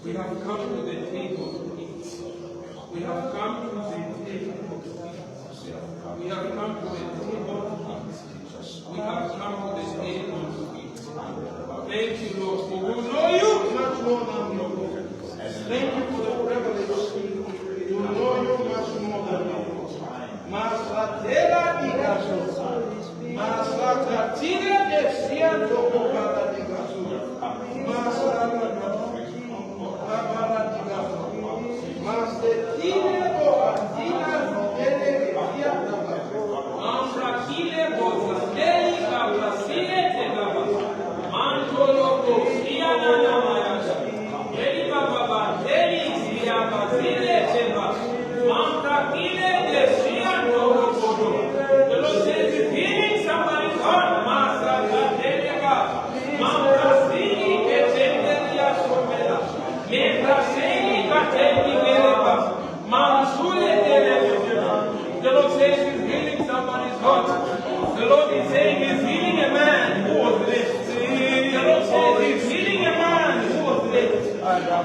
We have come to the table to eat. We have come to the table to eat. We have come to the table to eat. We have come to the table to eat. Thank you, Lord, for we know you much more than we know. Thank you for the privilege. We know you much more than we know. Masatela Igazo. Masatila de Siento Bogada Igazo. Masatila. The Lord says He's healing somebody's heart. The Lord is saying He's healing a man who was left. The Lord says He's healing a man who was left.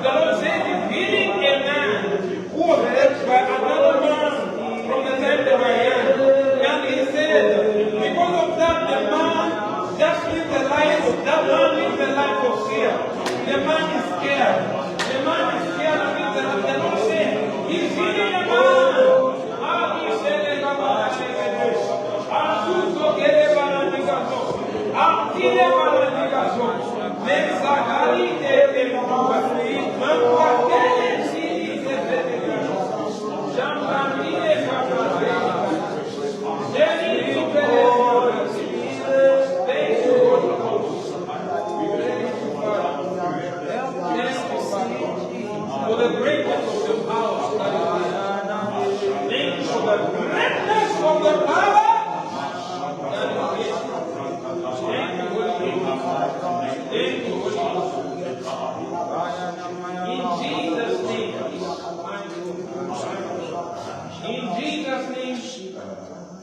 The Lord says He's healing a man who was left by another man from the time they were young. And He said, because of that, the man just lived a life. That man lived a life of fear. The man is scared. The man is scared of it. The Lord said He's healing a man. For the greatness of the power, thank you for the greatness of the power.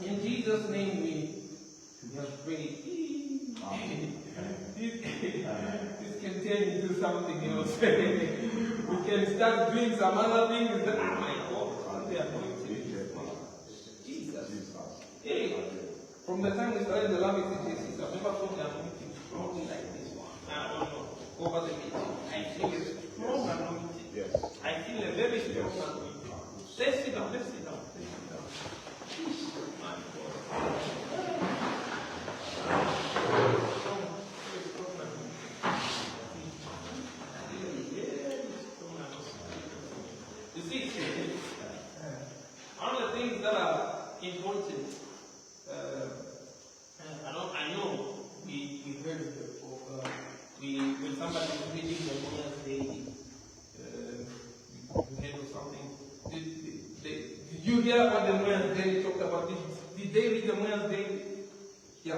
In Jesus' name we have prayed. This can turn into something else. We can start doing some other things. Oh my God, the anointing. Jesus. Hey, from the time we started the love exegesis, I've never felt the anointing strongly like this one. I don't know. Over the meeting, I feel a strong anointing. Yes. I feel a very strong anointing. Let's sit down. Let's sit down. Let's sit down. My God. You see, one of the things that are important, I know we heard of when somebody was reading the Mother's Day, we heard of something. Did you hear what the Mother's Day talked about? Did they read the Mother's Day? Yeah, I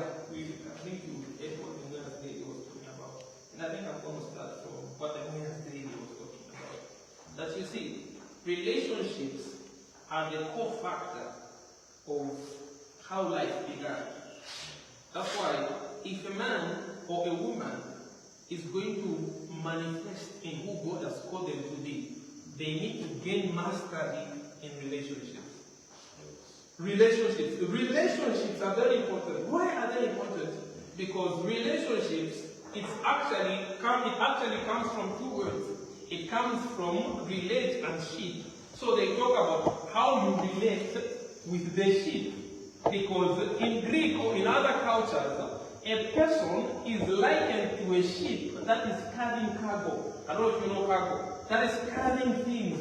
think you heard what the Mother's Day was talking about. And I think I'm going to start from what the Mother's Day was talking about. That you see, relationships are the core factor of how life began. That's why if a man or a woman is going to manifest in who God has called them to be, they need to gain mastery in relationships. Relationships are very important. Why are they important? Because relationships, it actually comes from two words. It comes from relate and sheep. So they talk about how you relate with the sheep. Because in Greek or in other cultures, a person is likened to a ship that is carrying cargo. I don't know if you know cargo. That is carrying things.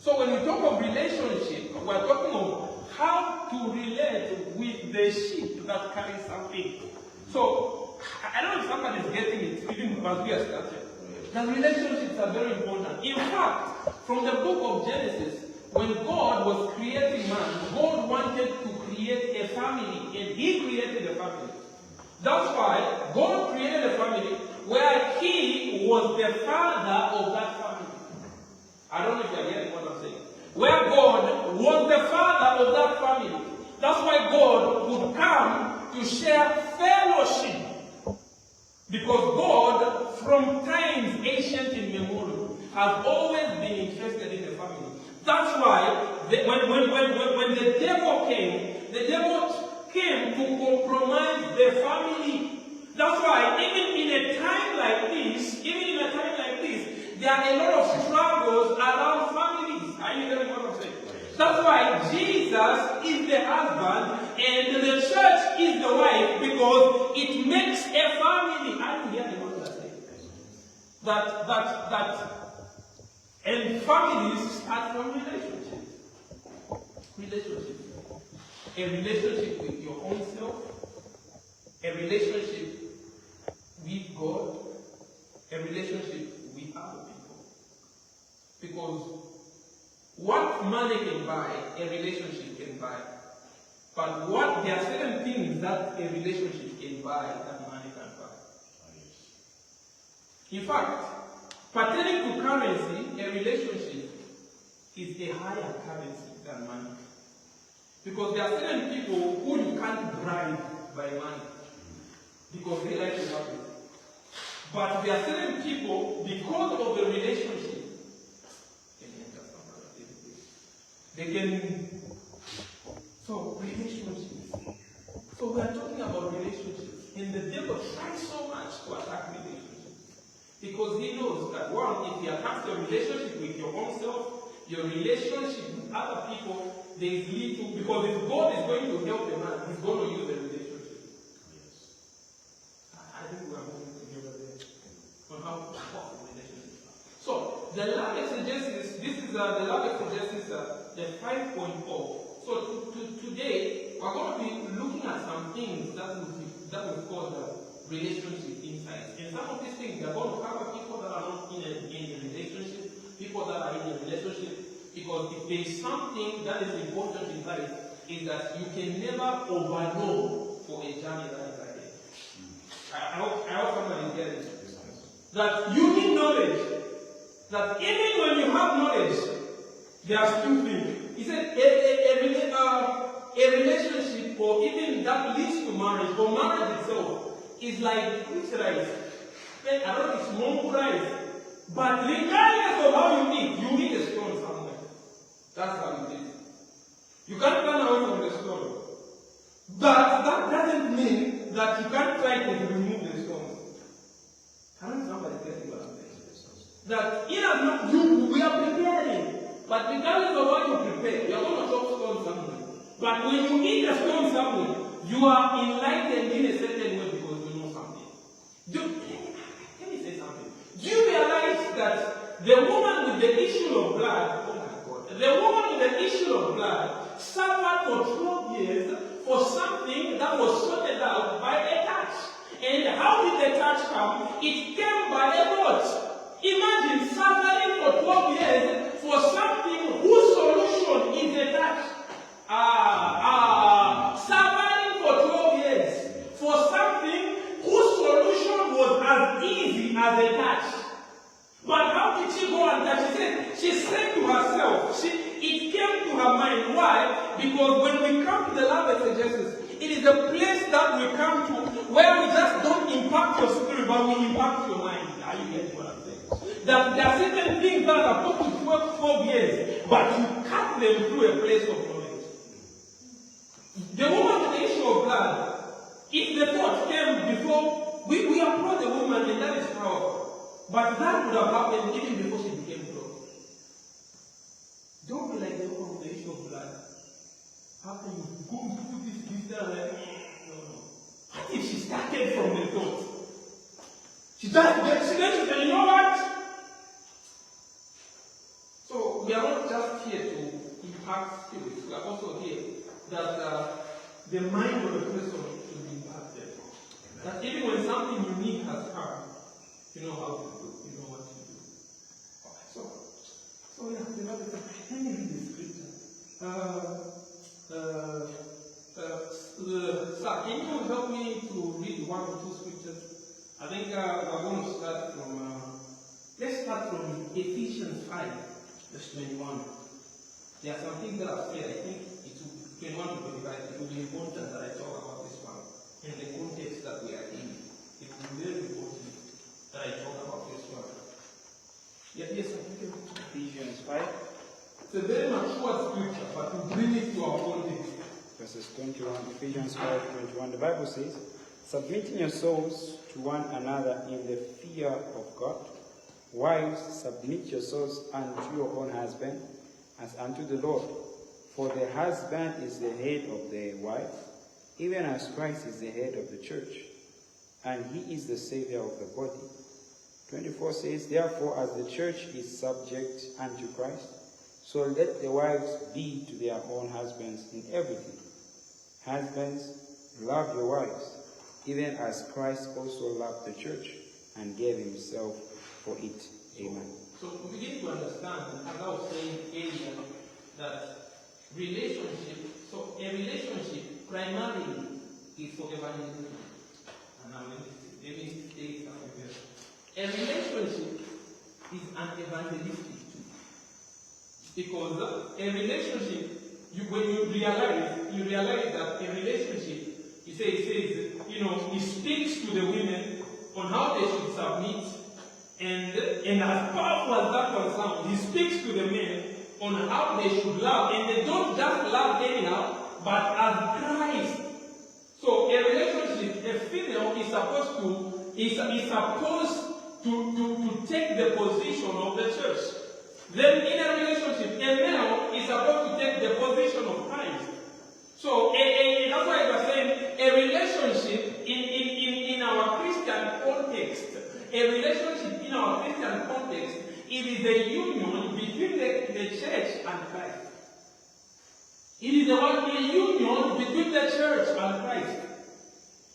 So when we talk of relationship, we're talking of how to relate with the ship that carries something. So I don't know if somebody is getting it, even as we are starting. The relationships are very important. In fact, from the book of Genesis, when God was creating man, God wanted to create a family, and He created a family. That's why God created a family where He was the father of that family. I don't know if you're getting what I'm saying. Where God was the father of that family. That's why God would come to share fellowship. Because God from times ancient immemorial, have always been interested in the family. That's why when the devil came to compromise the family. That's why even in a time like this, there are a lot of struggles around families. Are you getting what I'm saying? That's why Jesus is the husband and the church is the wife, because it makes a family. Are you hearing what I'm saying? And families start from relationships. A relationship with your own self, a relationship with God, a relationship with other people. Because what money can buy, a relationship can buy. But there are certain things that a relationship can buy that money can't buy. In fact, pertaining to currency, a relationship is a higher currency than money. Because there are certain people who you can't bribe by money, because they like to have it. But there are certain people, because of the relationship, they can. So, relationships. So, we are talking about relationships. And the devil tries so much to attack relationships. Because he knows that, one, if he attacks your relationship with your own self, your relationship with other people, there is little. Because if God is going to help a man, he's going to use the relationship. Yes. I think we are moving together there on how powerful relationships are. So, the lab exegesis, this is the lab exegesis, the 5.0. So today, we're going to be looking at some things that we call the relationship insights. And some of these things, we are going to cover people that are not in a relationship, people that are in a relationship, because if there is something that is important in life, is that you can never overload for a journey that is ahead. I hope somebody gets it. That you need knowledge. That even when you have knowledge, there are still things. He said a relationship, or even that leads to marriage, or marriage itself, is like which rice? I don't know, it's mongo rice. But regardless of how you eat a stone somewhere. That's how it is. You can't run away from the stone. But that doesn't mean that you can't try to remove the stone. Can't somebody get what I'm saying? That we are preparing. But regardless of what you prepare, you are going to chop stone somewhere. But when you eat the stone somewhere, you are enlightened in a certain way because you know something. Let me say something. Do you realize that the woman with the issue of blood, oh my God, the woman with the issue of blood suffered for 12 years for something that was sorted out by a touch. And how did the touch come? It came by a thought. Imagine suffering for 12 years for something whose solution is a touch. Suffering for 12 years for something whose solution was as easy as a touch. But how did she go and touch? She said to herself, it came to her mind. Why? Because when we come to the lab exegesis, it is a place that we come to where we just don't impact your spirit, but we impact your mind. Are you getting what I'm saying? That there are certain things that are supposed to work 12 years, but you cut them through a place of knowledge. The woman with the issue of blood, if the thought came before, we approach the woman, and that is powerful. But that would have happened even before she became close. Don't be like the woman with the issue of blood. After you go through this distance, no. What if she started from the thought? She said, you know what? So we are not just here to impact spirits. We are also here that the mind of the person should be impacted. That even when something unique has come, you know how to do. You know what to do. Okay, so yeah, let me read the scripture. Sir, can you help me to read one or two scriptures? I think we're going to start from, let's start from Ephesians 5, verse 21. There are some things that I've said, I think it will, 21 to 25, it will be important that I talk about this one in the context that we are in. It will be very important that I talk about Yes, sir. Ephesians 5, It's a very mature scripture, but to bring it to our context. verses 21. Ephesians 5:21. The Bible says, submitting your souls to one another in the fear of God. Wives, submit yourselves unto your own husband, as unto the Lord. For the husband is the head of the wife, even as Christ is the head of the church, and he is the Savior of the body. 24 says, therefore, as the church is subject unto Christ, so let the wives be to their own husbands in everything. Husbands, love your wives, even as Christ also loved the church and gave himself for it. Amen. So we begin to understand, as I was saying earlier, that a relationship primarily is for evangelism. And I'm going to say something else. A relationship is an evangelistic tool. Because a relationship, when you realize that a relationship, it says, it speaks to the women on how they should submit, and as powerful as that one sounds, he speaks to the men on how they should love, and they don't just love anyhow, but as Christ. So a relationship, a female is supposed to take the position of the church. Then in a relationship, a male is supposed to take the position of Christ. So that's why I was saying a relationship in our Christian context, it is a union between the church and Christ. It is a union between the church and Christ.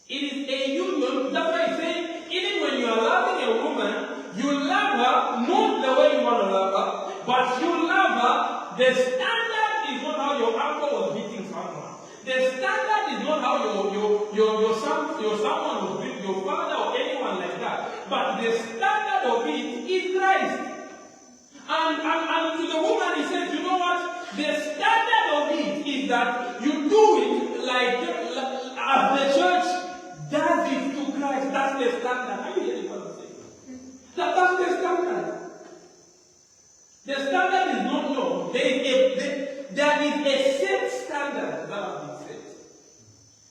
It is a union, that's why I say, even when you are loving a woman, you love her not the way you want to love her, but you love her. The standard is not how your uncle was beating someone. The standard is not how your someone was beating your father or anyone like that. But the standard of it is Christ. And to the woman he says, you know what? The standard of it is that you do it like as the church does it to Christ. That's the standard. Are you hearing what I'm saying? That's the standard. The standard is not known. There is a set standard that has been set.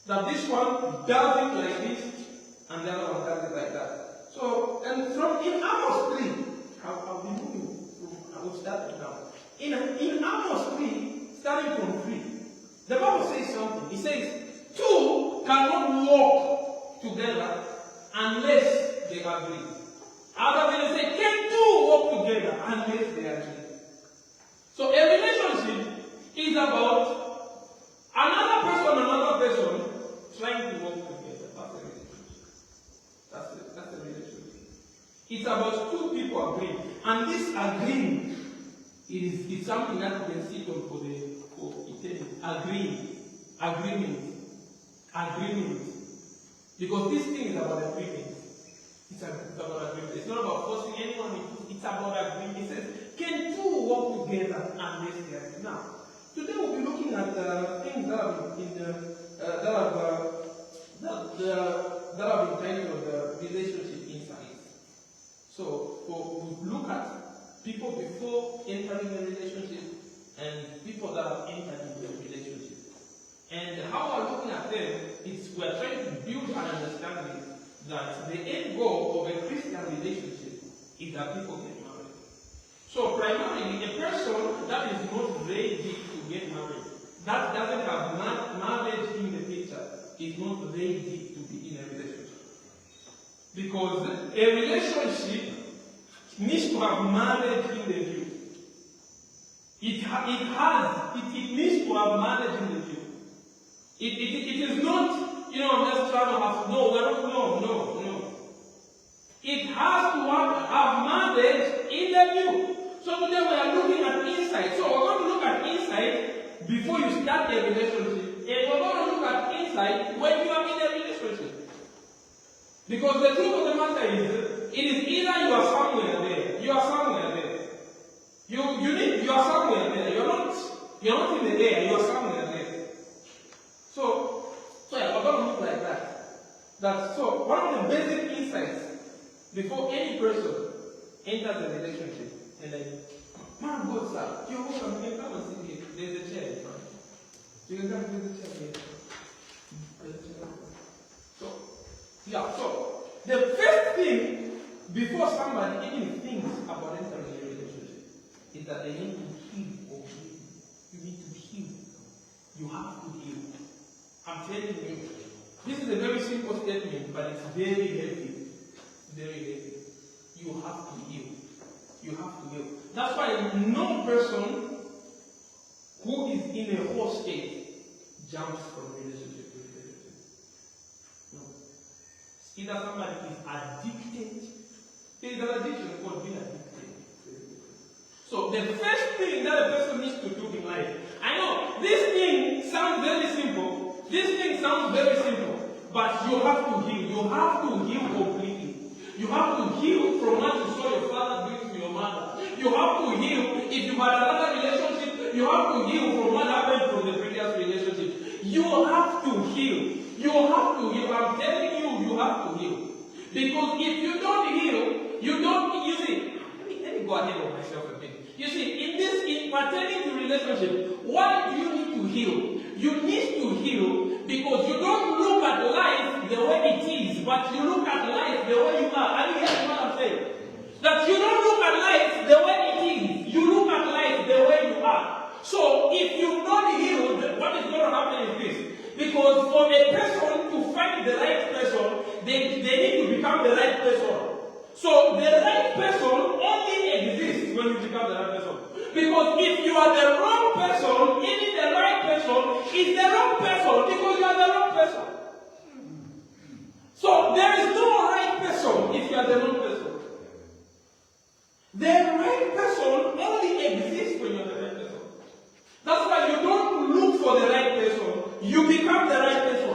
That this one does it like this, and the other one does it like that. So, and from in Amos 3, I'll be moving. I will start it now. In Amos 3, starting from 3, the Bible says something. It says, two cannot walk together unless they agree. Other than say, can two walk together unless they agree? So a relationship is about another person trying to walk together. That's a relationship. It's about two people agreeing. And this agreeing is something that we can sit on for eternity. Agreement. Because this thing is about agreement. It's about agreement. It's not about forcing anyone. It's about agreement. It says, can two walk together unless they agree? Now, today we'll be looking at things that have been titled relationship insights. So we'll look at people before entering a relationship and people that have entered into a relationship. And how we're looking at them is we're trying to build an understanding that the end goal of a Christian relationship is that people get married. So primarily, a person that is not ready to get married, that doesn't have marriage in the picture, is not ready to be in a relationship. Because a relationship needs to have marriage in the view. It needs to have marriage in the view. It is not, I'm just trying to have, no. It has to have marriage in the view. So today we are looking at insight. So we're going to look at insight before you start a relationship. And we're going to look at insight when you are in a relationship. Because the truth of the matter is, it is either you are somewhere there. You are somewhere there. You are somewhere there. You're not in the air. You are somewhere there. So yeah, we're going to look like that. So one of the basic insights before any person enters a relationship And then, man, good sir, you're welcome. You can come and sit here. There's a chair in front. You can come to the chair here. So, the first thing before somebody even thinks about entering a relationship is that they need to heal or heal. You need to heal. You have to heal. I'm telling you, this is a very simple statement, but it's very heavy. Very heavy. You have to heal. You have to heal. That's why no person who is in a whole state jumps from relationship to relationship. No. Either somebody is addicted. There is an addiction called being addicted. So the first thing that a person needs to do in life, I know this thing sounds very simple. This thing sounds very simple, but you have to heal. You have to heal completely. You have to heal from what you saw your father doing to your mother. You have to heal if you had another relationship. You have to heal from what happened from the previous relationship. You have to heal. You have to heal. I'm telling you, you have to heal. Because if you don't heal, you don't, you see, let me go ahead of myself a bit. You see, in pertaining to relationship, why do you need to heal? You need to heal because you don't look at life the way it is, but you look at life the way you are. Are you hearing what I'm saying? That you don't look at life the way it is. You look at life the way you are. So if you don't heal, what is going to happen is this. Because for a person to find the right person, they need to become the right person. So the right person only exists when you become the right person. Because if you are the wrong person, even the right person is the wrong person because you are the wrong person. So there is no right person if you are the wrong person. The right person only exists when you are the right person. That's why you don't look for the right person. You become the right person.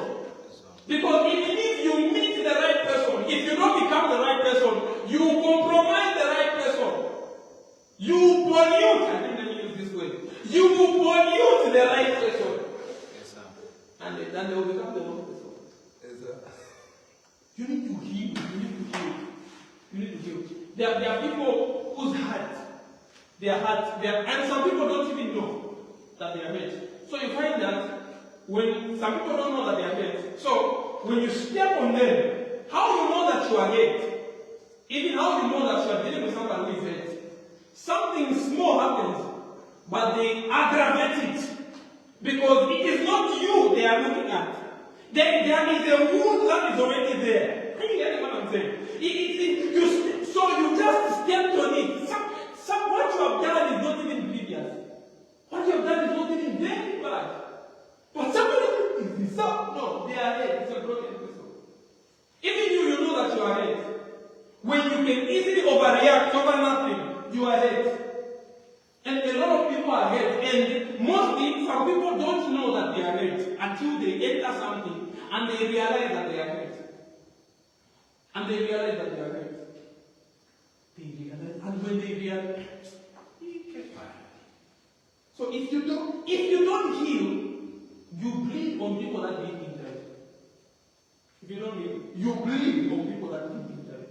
Because even if you meet the right person, if you don't become the right person, you compromise the right person. You pollute, I think let me use this word. You will pollute the right person. Yes, sir. And then they will become the wrong person. Yes, sir. You need to heal. You need to heal. You need to heal. There are people whose heart, and some people don't even know that they are hurt. So you find that when some people don't know that they are hurt, so when you step on them, how you know that you are hurt? Even how you know that you are dealing with somebody who is hurt? Something small happens, but they aggravate it. Because it is not you they are looking at. There is a wound that is already there. Are you getting what I'm saying? So you just stepped on it. What you have done is not even previous. What you have done is not even very bad. But somebody is no, they are hurt. It's a broken person. Even you know that you are hurt. When you can easily overreact over nothing, you are hurt. And a lot of people are hurt. And mostly, some people don't know that they are hurt until they enter something and they realize that they are hurt. And they realize that they are hurt. They realize, and when they realize, so if you don't heal, you bleed on people that bleed inside. If you don't heal, you bleed on people that bleed inside.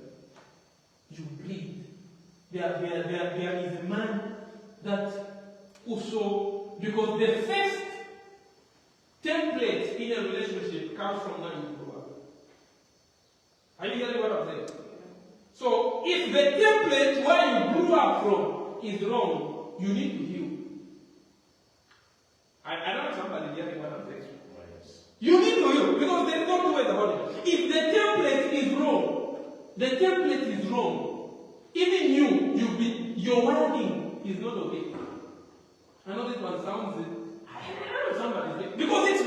You bleed. There is a man that also, because the first template in a relationship comes from when you grow up. Are you hearing what I'm saying? So if the template where you grew up from is wrong, you need to heal. I don't know somebody hearing what I'm saying. You need to heal because there is no two ways about it. If the template is wrong, even your wording is not okay. I know this one sounds I don't know somebody saying because it's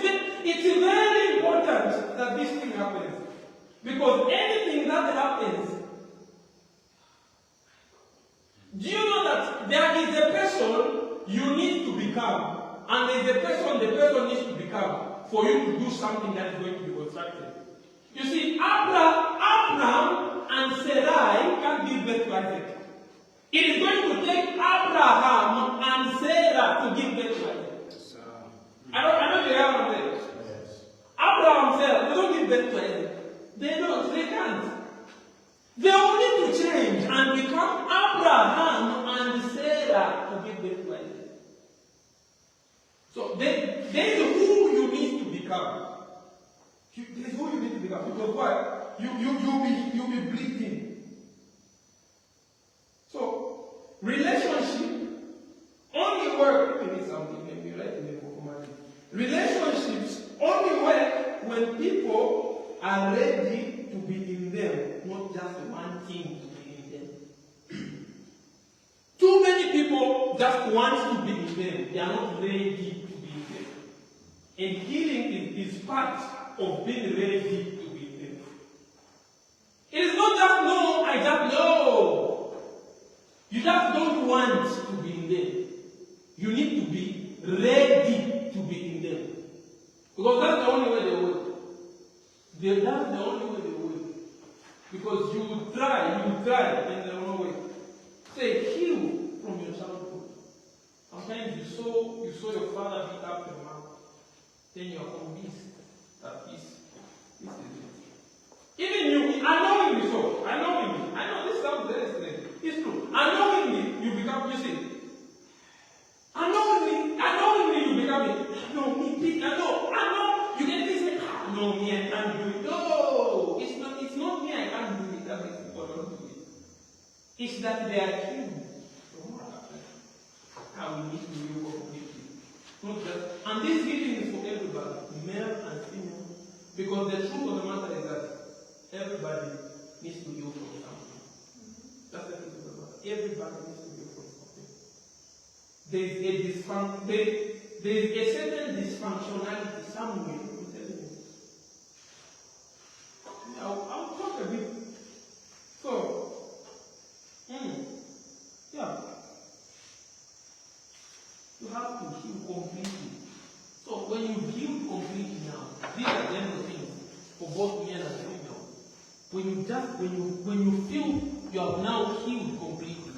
very important that this thing happens. Because anything that happens, do you know that there is a person you need to become? And there is a person the person needs to become for you to do something that is going to be constructive. You see, Abraham and Sarai can't give birth to Isaac. It is going to take Abraham and Sarah to give birth to Isaac. I don't know what I'm saying. Abraham and Sarah, they don't give birth to Isaac. They can't. They will need to change and become Abraham and there is who you need to become. There is who you need to become. Because what? You'll be bleeding. So, relationship only work. Let me read something. Maybe write in the book. Relationships only work when people are ready to be in them, not just wanting to be in them. Too many people just want to be in them. They are not ready to be in them. And healing is part of being ready to be in them. It is not just no, I just know. You just don't want to be in them. You need to be ready to be in them. Because that's the only way they work. That's the only way they work. Because you try, and there no way. Say, heal from your childhood. Sometimes you saw your father beat up your mom. Then you are convinced that this is it. Even you, unknowingly so. I know this sounds very strange. It's true. Unknowingly, you become, you see. Unknowingly you become it. No, me, I know. You get this, no, me, I can't do it. No, it's not me, I can't do it. That makes people don't do it. It's that they are healed from what happened. How we need to heal completely. Not just, and this healing is for everybody, male and female. Because the truth of the matter is that everybody needs to heal from something. That's the truth of the matter. Everybody needs to heal from something. There is a certain dysfunctionality somewhere. I'm telling you. I'll talk a bit. So, yeah. You have to heal completely. So when you heal completely now, these are the things for both male and female. When you feel you have now healed completely,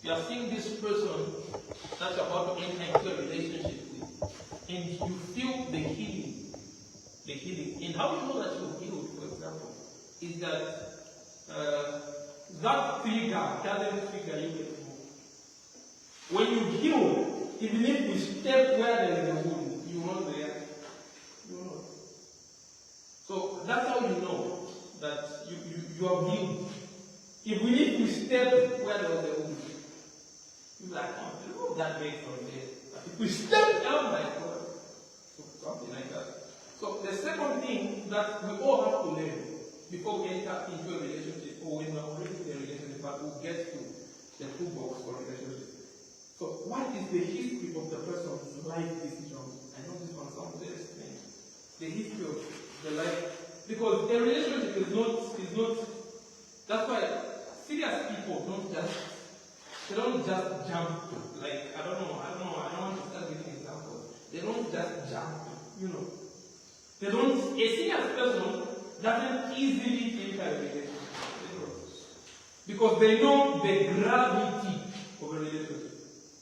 you are seeing this person that's about to enter into a relationship with, and you feel the healing. And how you know that you're healed, for example, is that that trigger doesn't trigger you anymore. When you heal, even if you step where there is a wound, you will not react. You will not. So that's how you know that you are healed. Even if you step where there is a wound, you're like, oh, remove that vein from there. But if we step down, my God, something like that. So the second thing that we all have to learn before we enter into a relationship, or when we're already in a relationship, but we'll get to the toolbox for relationship. So what is the history of the person's life decisions? I know this one sounds very strange. The history of the life, because a relationship is not. That's why serious people don't just jump. Like I don't want to start giving examples. They don't just jump. They don't. A serious person doesn't easily enter a relationship because they know the gravity of a relationship.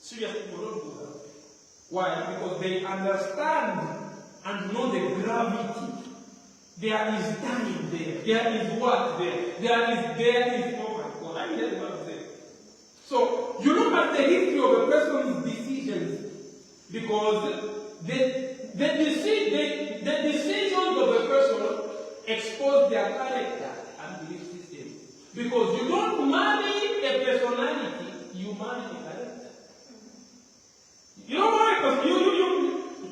Serious people don't do that. Why? Because they understand and know the gravity. There is time there. There is what there. There is. Oh my God! I hear what I'm saying. So you look at the history of a person's decisions because the decisions of a person expose their character and belief system. Because you don't marry a personality, you marry a character. You don't marry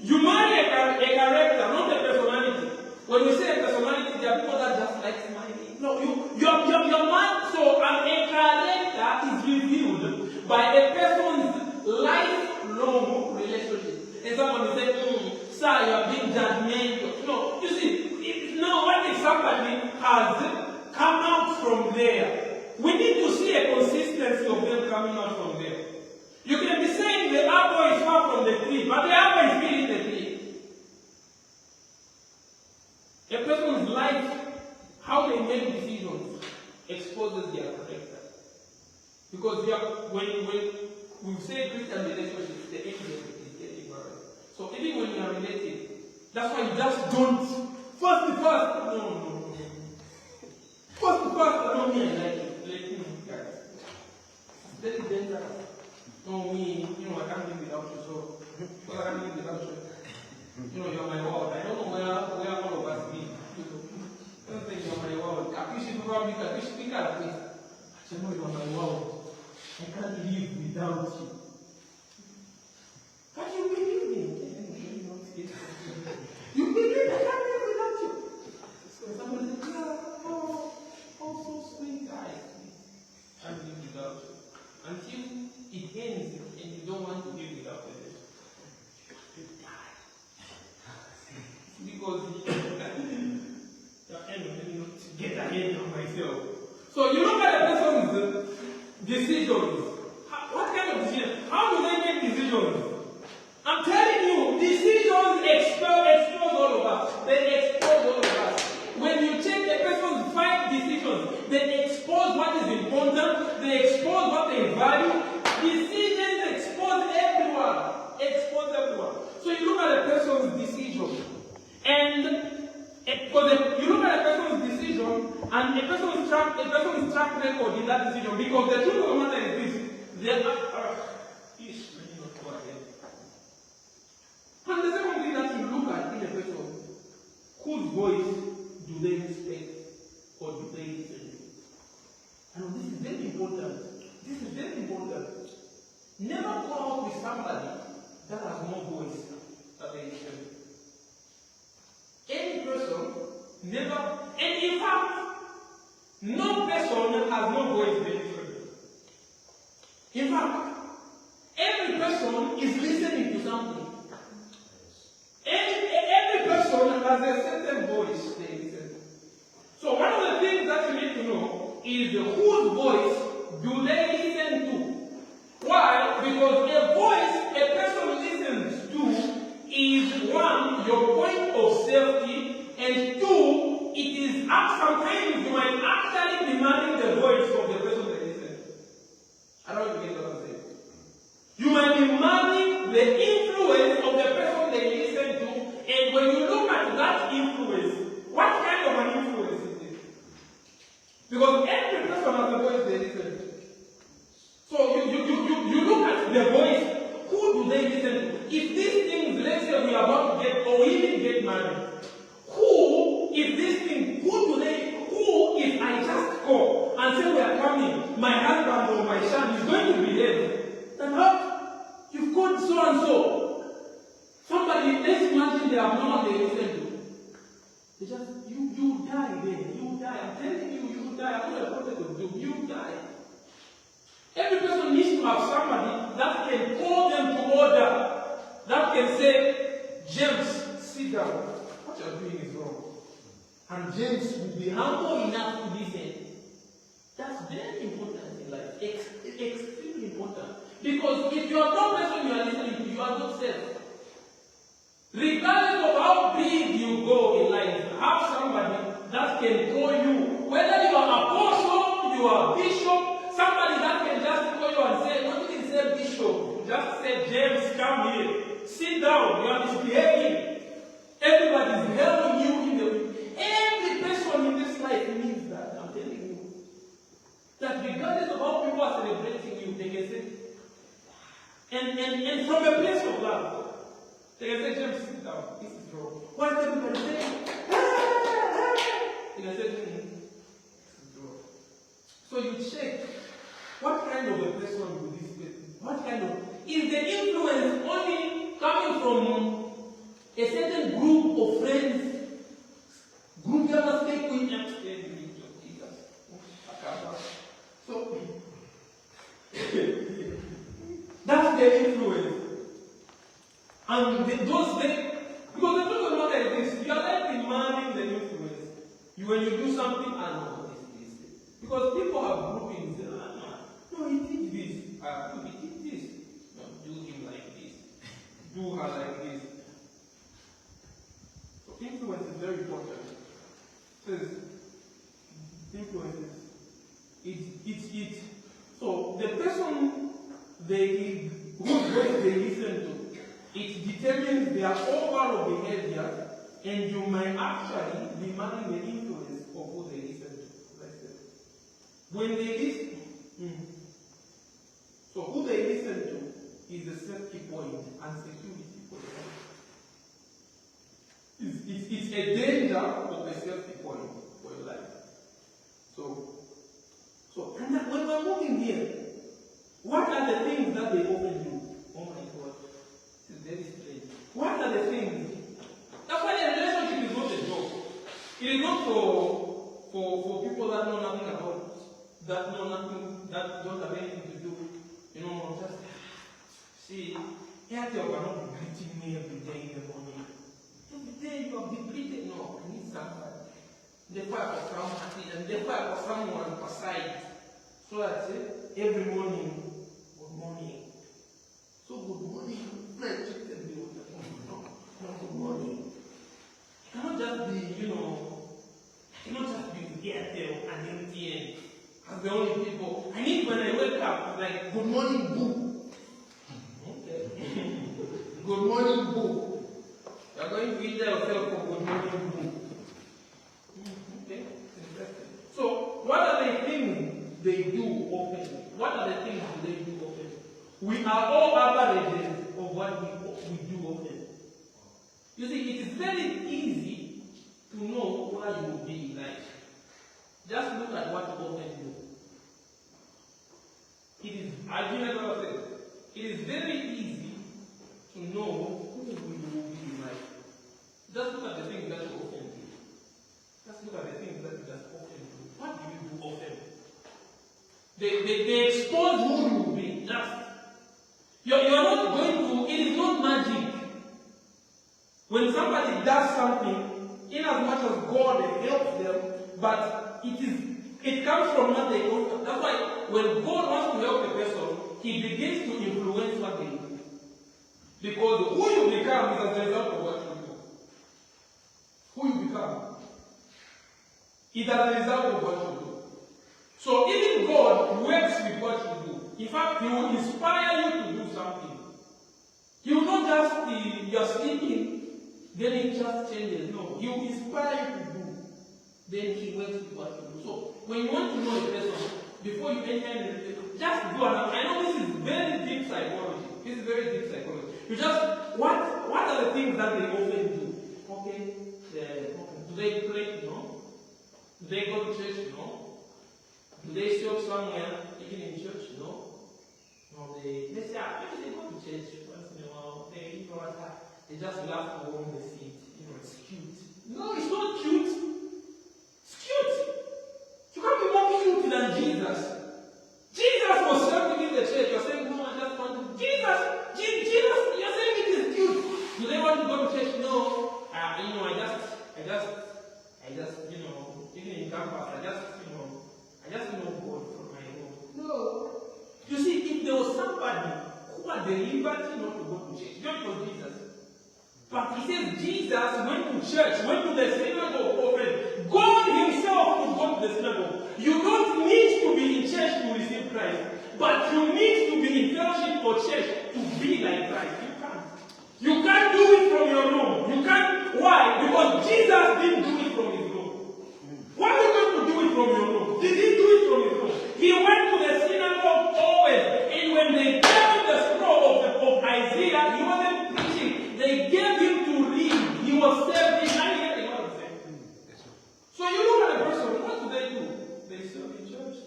you marry a character, not a personality. When you say a personality, there are people that just like smiling. No, your mind. So a character is revealed by a person's lifelong relationship. And someone will say, sir, you are being judgmental. No, you see, what if somebody has come out from there? We need to see a consistency of them coming out from there. You can be saying the apple is far from the tree, but the apple is still in the tree. A person's life, how they make decisions, exposes their character. Because when we say Christian relationships, the end is getting married. So even when you are related, that's why you just don't. First, no. First, I don't mean I like it. Like me, guys. It's very dangerous. No, me, I can't live without you, so I can't live without you. You know, you're my world. I don't know where all of us meet. You know, I don't think you're my world. I wish you probably think at it. I know you're my world. I can't live without you. But you believe me. You believe I can't live without you. So somebody says, oh, so sweet. I can't live without you. Until it ends and you don't want to live without it. You die. Because anyway, let me not get ahead of myself. So you look at a person's decisions. What kind of decisions? How do they make decisions? I'm telling you, decisions expose all of us. They expose all of us. When you check a person's 5 decisions, they expose what is important, they expose what they value. Decisions expose everyone. Expose everyone. So you look at a person's decision, and because you look at a person's decision, and a person's track record in that decision, because the truth of the matter is this, they are and the second thing that you look at in a person, whose voice do they respect or do they listen to? And this is very important. This is very important. Never go out with somebody that has no voice that they listen to. Any person, never, and in fact, no person has no voice they listen to. In fact, every person is listening to something. Every person has a certain voice they listen to. So one of the things that you need to know is whose voice do they listen to? Why? Because a voice a person listens to is 1, your point of safety, and 2, it is sometimes you might actually be manning the voice of the person they listen to. I don't know if you get what I'm saying. You might be manning the influence of the person they listen to, and when you look at that influence, what kind of an influence is it? Because every person has a voice they listen to. So you look at the voice, who do they listen to? If these things, let's say we are about to get, or even get married, who if I just call and say we are coming, my husband or my son is going to behave, then how? You've called so and so. Somebody, let's imagine they have no one they listen to. They just, you die then, you die. I'm telling you, you die. I'm not going to do, you die. Every person needs to have somebody that can call them to order, that can say, James, sit down. What you're doing is wrong. And James will be humble enough to listen. That's very important in life. Extremely important. Because if you are not person you are listening to, you are not safe. Regardless of how big you go in life, have somebody that can call you. Whether you are apostle, you are bishop, somebody that can just call you and say, don't even say bishop, just say, James, come here. Sit down, you are misbehaving. Everybody is helping you in the every person in this life needs that, I'm telling you. That regardless of how people are celebrating you, they can say, and from a place of love, they can say, James, sit down, this is wrong. One time you can say, they can say, this is wrong. So you check, what kind of a person will this person? What kind of, is the influence only coming from a certain group of friends? Group that must take with them. So, that's their influence. And because the truth of the matter is this, you are like demanding the influence. When you do something, this. Because people have groupings. No, he did this. No, he did this. No, do him like this. Do her like this. So influence is very important. Influences. It's so the person whose voice they listen to, it determines their overall behavior, and you might actually be managing the influence of who they listen to. When they listen, so who they listen to is the safety point and security for them. it's a danger of a safety point for your life. So and that when we're moving here, what are the things that they often do? Oh my God, it's very strange. What are the things? That's why a relationship is not a joke. It is not for people that know nothing about, that know nothing, that don't have anything to do. You know, just see, Airtel cannot be greeting me every day in the morning. Every day you are depleted. No, I need somebody. Therefore, for someone, and therefore for someone aside. So that every morning, good morning. So good morning. Like chicken meal. No, good morning. It cannot just be, you know, it cannot just be Airtel and MTN as the only people. I need when I wake up, like, good morning, boo. Okay. Good morning, boo. You are going to eat yourself for good morning, boo. Okay, interesting. So, what are the things they do often? What are the things they do often? We are all averages of what we do often. You see, it is very easy to know where you will be in life. Just look at what you often do. It is, as you never said, it is very easy to know who you will be in life. Just look at the things that you often do. Just look at the things that you just often do. What do you do often? They expose who you will be. Just you're not going to, it is not magic. When somebody does something, in as much as God helps them, but it comes from what they go. That's why when God wants to help a person, He begins to influence what they do. Because who you become is as a result of what you do. Who you become is as a result of what you do. So even God works with what you do. In fact, He will inspire you to do something. He will not just you're sleeping, then it just changes. No, He will inspire you to do. Then He works with what you do. So when you want to know a person, before you enter in the relationship, just do another. I know this is very deep psychology. This is very deep psychology. You just what are the things that they often do? Okay, do they pray? No. Do they go to church? No. Do they serve somewhere, even in church? No. No, they say, maybe they go to church once in a while. They, you know what, they just laugh along the seat. You know, it's cute. No, it's not cute. It's cute. You can't be more cute than Jesus. Jesus was serving in the church. You're saying, no, I just want to. Jesus, you're saying it is cute. Do they want to go to church? No. You know, I just, you know, even in campus, I just know God from my home. No. You see, if there was somebody who had the liberty not to go to church, not it was Jesus. But he says Jesus went to church, went to the synagogue often. God Himself would go to the synagogue. You don't need to be in church to receive Christ, but you need to be in fellowship or church to be like Christ. You can't do it from your room. You can't. Why? Because Jesus didn't do it from His room. Why are you going to do it from your room? Did He do it from His room? He went to the synagogue always. And when they gave Him the scroll of Isaiah, He wasn't preaching. They gave Him to read. He was serving. And He was serving. So you look at a person, what do? They serve in church.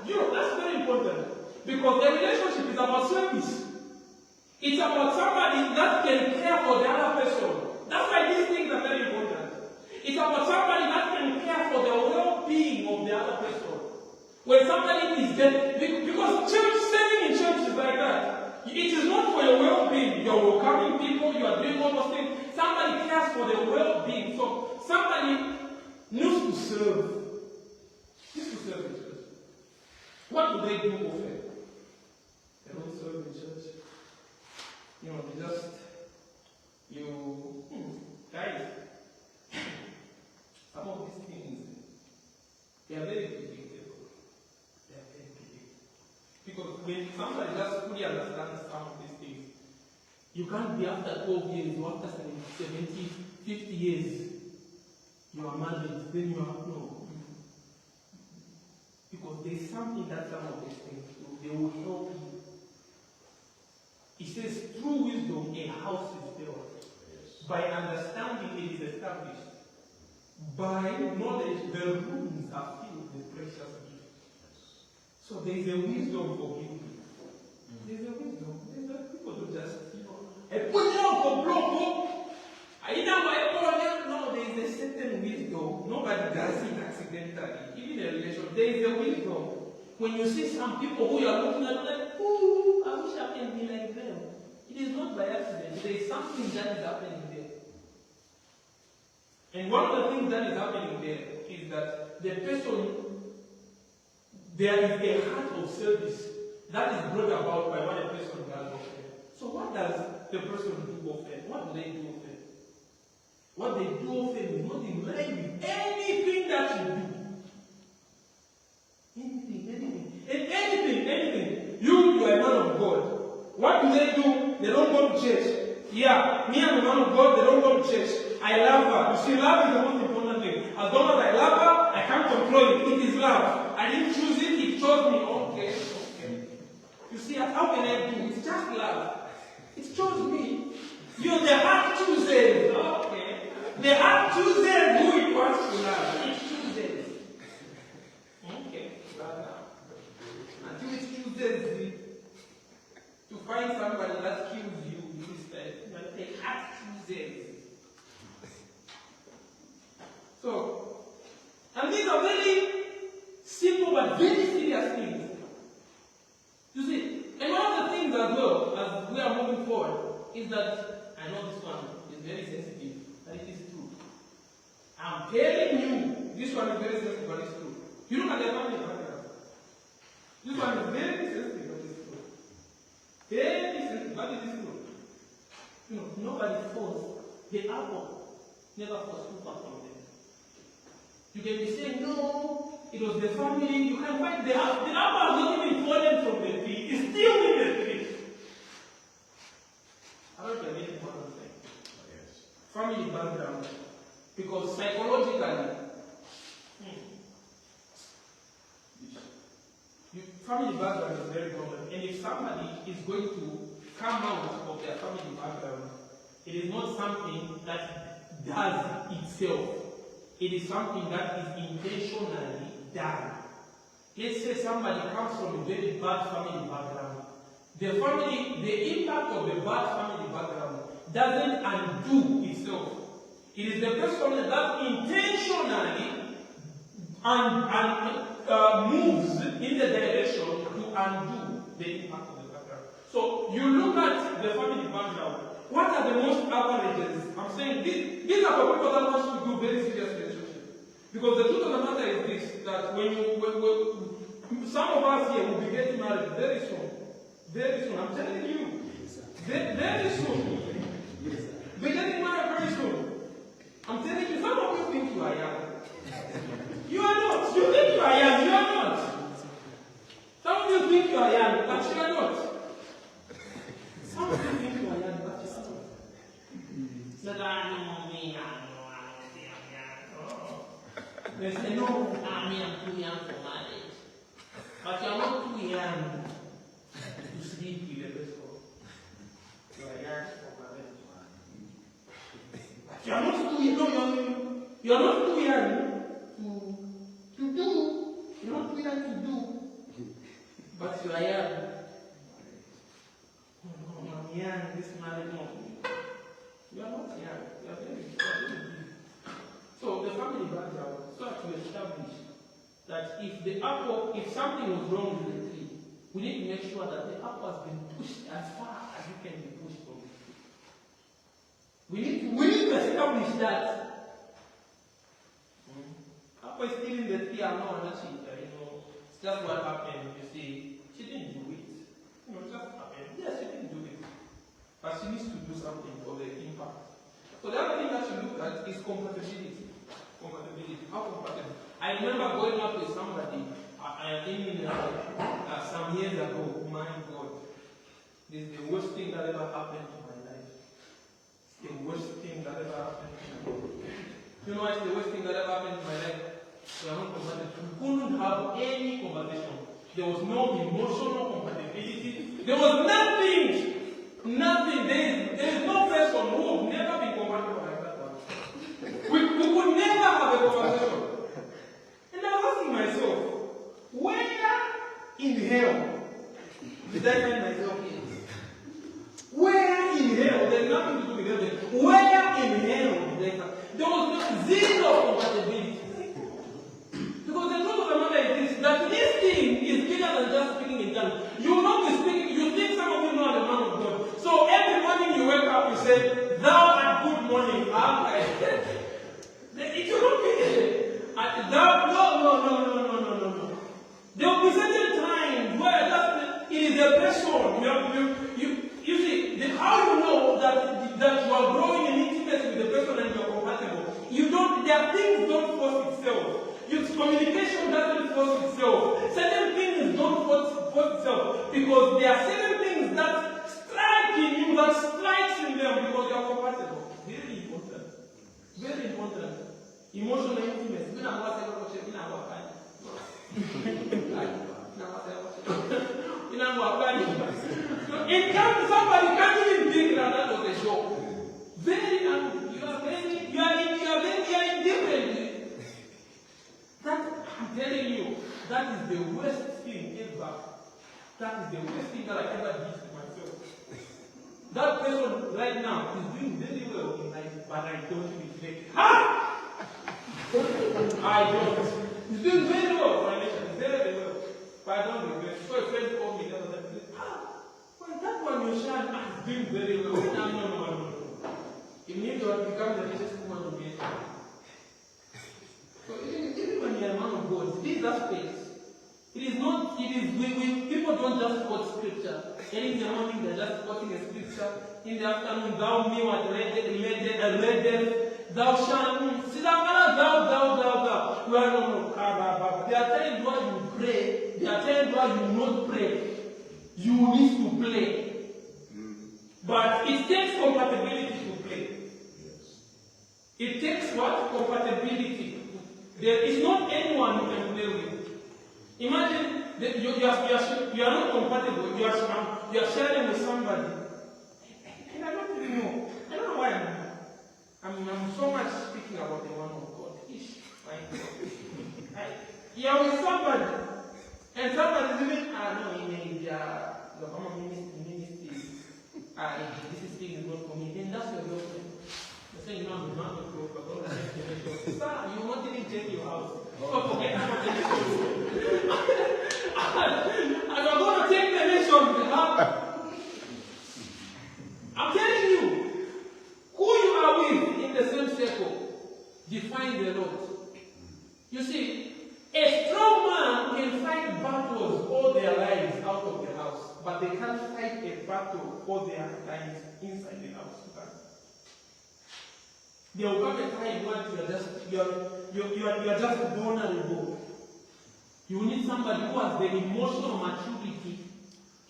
That's very important. Because the relationship is about service. It's about somebody that can care for the other person. That's why these things are very important. It's about somebody that can care for the well-being of the other person. When somebody is dead, because serving in church is like that. It is not for your well-being. You are welcoming people, you are doing all those things. Somebody cares for the well-being. So somebody needs to serve. Needs to serve in church. What do they do often? They don't serve in church. You know, they just, guys, some of these things, they are very predictable. They are very predictable. Because when somebody just fully understands some of these things, you can't be after 12 years or after 70, 50 years, you are married, then you are, no. Because there is something that some of these things do. They will help you. He says, through wisdom, a house is built. Yes. By understanding, it is established. By knowledge, the rooms are filled with precious gifts. So there is a wisdom for giving. There's a wisdom. There's a people who just, I put it out for block. I know my problem. No, there is a certain wisdom. Nobody does it accidentally. Even in a relation, there is a wisdom. When you see some people who you are looking at, like, ooh, I wish I can be like them. It is not by accident. There is something that is happening there. And one of the things that is happening there is that the person, there is a heart of service that is brought about by what a person does often. So what does the person do often? What do they do often? What they do often is not in line with anything that you do. Anything. You are a man of God. What do? They don't go to church. Yeah, me I'm a man of God, they don't go to church. I love her. You see, love is the most important thing. As long as I love her, I can't control it. It is love. I didn't choose it, it chose me. Okay. You see, how can I do? It's just love. It chose me. The heart chooses. Okay. The heart chooses who it wants to love. It chooses. Okay. Until it chooses to find somebody that kills you, the heart chooses. So, and these are very simple but very serious things. You see, and one of the things as well, as we are moving forward, is that, I know this one is very sensitive, but it is true. I'm telling you, this one is very sensitive, but it's true. You look at the family background. This one is very sensitive, but it's true. Very sensitive, but it is true. Nobody forced the apple, never forced too far from them. You can be saying, no, it was the family. You can find the apple has not even fallen from the tree. It's still in the tree. I don't know if you're getting what I'm saying. Yes. Family background. Because psychologically, family background is very common. And if somebody is going to come out of their family background, it is not something that does itself. It is something that is intentionally done. Let's say somebody comes from a very bad family background. The impact of the bad family background doesn't undo itself. It is the person that intentionally moves in the direction to undo the impact of the background. So you look at the family background. What are the most averages? I'm saying these are for people that want to do very serious relationships. Because the truth of the matter is this, that when some of us here will be getting married very soon. Very soon. I'm telling you. Very soon. We're getting married very soon. I'm telling you, some of you think you are young. You are not. You think you are young. You are not. Some of you think you are young, but you are not. Some of you think you are young, but you are not. Said, I know me, I'm young. They say, no, I'm too young for marriage. But you are not too young to sleep with a person. You are young for marriage. But you are not too young. You are not too young to do. You are not too young to do. But you are young. Oh, I'm young, this marriage, no. You are not young. You are very young. So the family background, so to establish that if something was wrong with the tree, we need to make sure that the apple has been pushed as far as it can be pushed from the tree. We need to establish that. Apple is still in the tree, I'm not an cheater, It's just what happened, you see. She didn't do it. It just happened. Yes, she didn't do it. But she needs to do something for the impact. So the other thing that you look at is compatibility. How compatible? I remember going up with somebody some years ago. My God, this is the worst thing that ever happened to my life. It's the worst thing that ever happened to my life. You know what's the worst thing that ever happened to my life? We are not compatible. We couldn't have any conversation. There was no emotional compatibility. There was nothing. Nothing. There is no person who will never be compatible like that one. We could never have a conversation. And I was asking myself, where in hell did I find myself in? Where in hell? There's nothing to do with heaven. Where in hell did I find? There was no zero compatibility. Because the truth of the matter is this, that this thing is bigger than just speaking in tongues. You will not be speaking, you think some of you know the man of God. So every morning you wake up, you say, thou art good morning. It will not be no. There will be certain times where it is a person. You see, how you know that you are growing in intimacy with the person and you are compatible. Their things don't force itself. Your communication doesn't force itself. Certain things don't force itself. Because there are certain things that strike in you, that strikes in them because you are compatible. Very important. Very important. Emotional intimacy. Somebody can't even think that was a joke. You are indifferent. I'm telling you, that is the worst thing ever. That is the worst thing that I ever did to myself. That person right now is doing very well in life, but I don't reflect. I don't. He's doing very well financially, very well. But I don't regret. So a friend called me the other day and said, well, that one you shine is doing very well. No. It means you have become the richest woman of the age. So even when you are a man of God, these aspects, people don't just quote scripture. Early in the morning they're just quoting a scripture. In the afternoon, thou me what read thou shalt see thou. Well, no. There are times where you pray, there are times where you not pray. You need to play. But it takes compatibility to play. It takes what? Compatibility. There is not anyone you can play with. Imagine that you are not compatible. You are sharing with somebody. And I don't even know. I don't know why I'm so much speaking about the one of God. You are with somebody. And somebody is even, in India, the ministry. This thing is not for me. Then that's your girlfriend. You're saying, no, I'm not a broker. Sir, you won't even check your house. So forget about the nation. And you're going to take the nation. I'm telling you, who you are with in the same circle defines the Lord. You see, a strong man can fight battles all their lives out of the house, but they can't fight a battle all their lives inside the house. There will come a time when you are just vulnerable. You need somebody who has the emotional maturity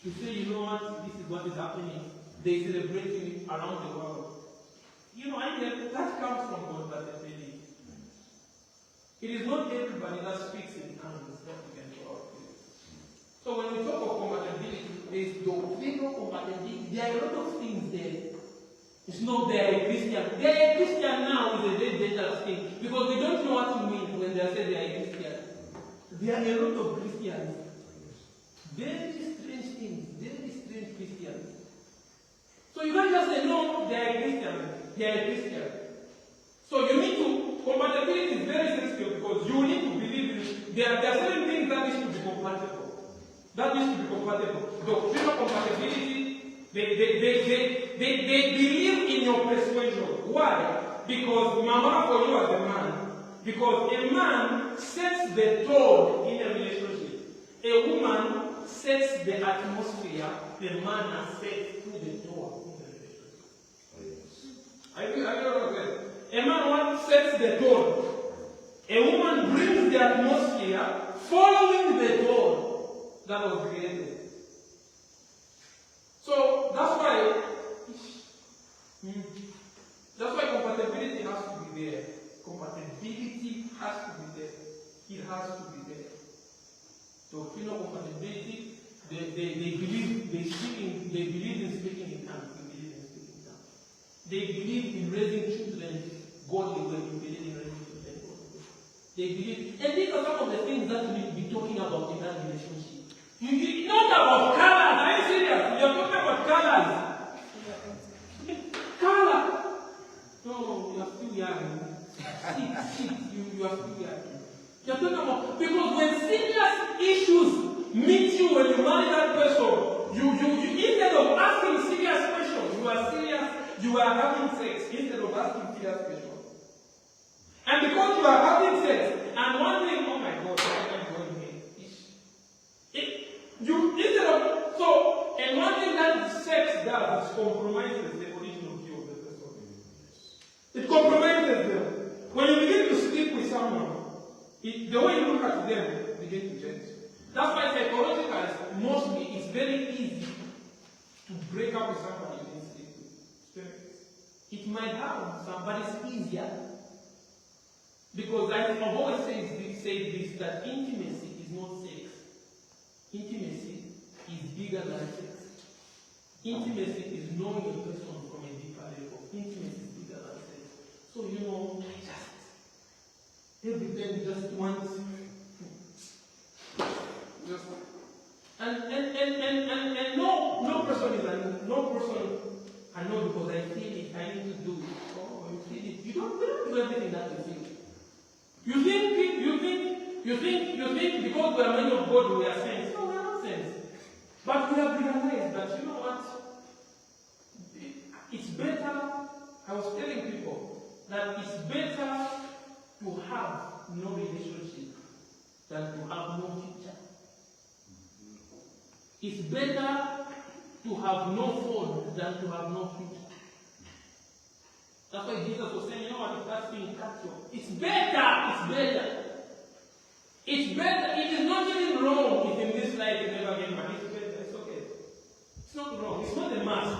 to say, you know what, this is what is happening. They celebrating it around the world. That comes from God, but I tell you. It is not everybody that speaks in tongues that we can go out with. So when we talk of compatibility, there is doctrinal compatibility. There are a lot of things there. It's not they are a Christian. They are a Christian now is a very dangerous thing because they don't know what to mean when they say they are a Christian. There are a lot of Christians. Very strange things. Very strange Christians. So you can't just say, no, they are a Christian. They are a Christian. So you need to, compatibility is very sensitive because you need to believe in, there are certain things that need to be compatible. That needs to be compatible. Doctrinal compatibility, they believe in your persuasion. Why? Because Mama for you as a man. Because a man sets the tone in a relationship. A woman sets the atmosphere. The man has set through the door in the relationship. Are you understand? A man sets the tone. A woman brings the atmosphere following the tone that was created. So that's why compatibility has to be there. Compatibility has to be there. It has to be there. Doctrinal compatibility, they believe in speaking in tongues, you believe in speaking tongues. They believe in raising children godly way, you believe in raising children godly way. They believe, and these are some of the things that we will be talking about in that relationship. Not about colors, are you serious? You're talking about colors. Color. No, you are still young. You are still young. You're talking about, because when serious issues meet you when you marry that person, you instead of asking serious questions, you are having sex instead of asking serious questions. And because you are having sex, and one thing, oh my God, I'm going here. And one thing that sex does is compromises the original view of the person. It compromises them. When you begin to sleep with someone, the way you look at them begins to change. That's why psychologically, mostly, it's very easy to break up with somebody you didn't sleep with. It might happen to some, but it's easier. Because I've always said this, that intimacy is not sex. Intimacy is bigger than sex. Intimacy is knowing a person from a deeper level. Intimacy is bigger than sex. So, everything just wants. And no person I know because I feel it, I need to do it. Oh, you feel it. We don't do everything that you feel. You think because we are men of God we are saints. No, we are not saints. But we have realized that, you know what? It's better, I was telling people, that it's better to have no relationship than to have no future. It's better to have no phone than to have no future. That's why Jesus was saying, you know what, if that's being captured, it's better. It's better. It is not even wrong if in this life you never get married. It's better. It's okay. It's not wrong. It's not a must.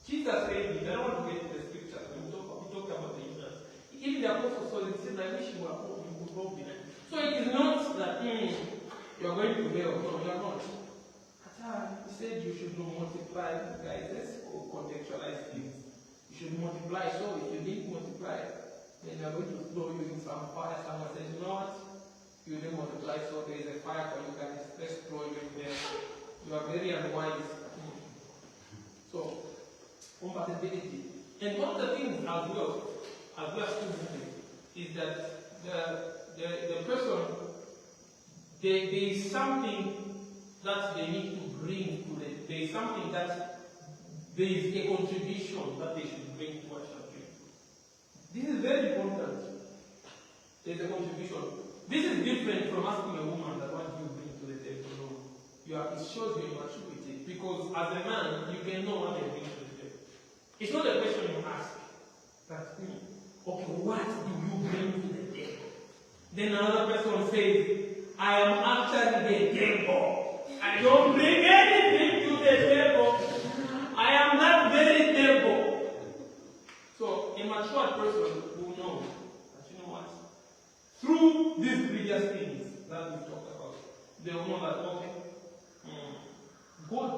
Jesus said it. I don't want to get to the scriptures. We talked about the Israelites. Even the Apostle Saul said, I wish you were home. You would go behind. So it is not that you are going to hell. No, you are not. He said you should not multiply. Guys, let's contextualize things. You should multiply. So if you didn't multiply, then they are going to throw you in some fire. Someone says, you know what? You didn't multiply, so there is a fire for you guys. Let's throw you in there. You are very unwise. So, compatibility. And one of the things as well as students, is that the person, there is something that they need to bring to it. There is something that there is a contribution that they should bring to what you're doing. This is very important. There is a contribution. This is different from asking a woman that what do you bring to the table. No. It shows your maturity. Because as a man, you can know what they bring to the table. It's not a question you ask. That, okay, what do you bring to the table? Then another person says, I am actually the table. I don't bring anything to the table. I am not very table. So a mature person will know that, you know what? Through these previous things that we talked about, they will know that, okay, what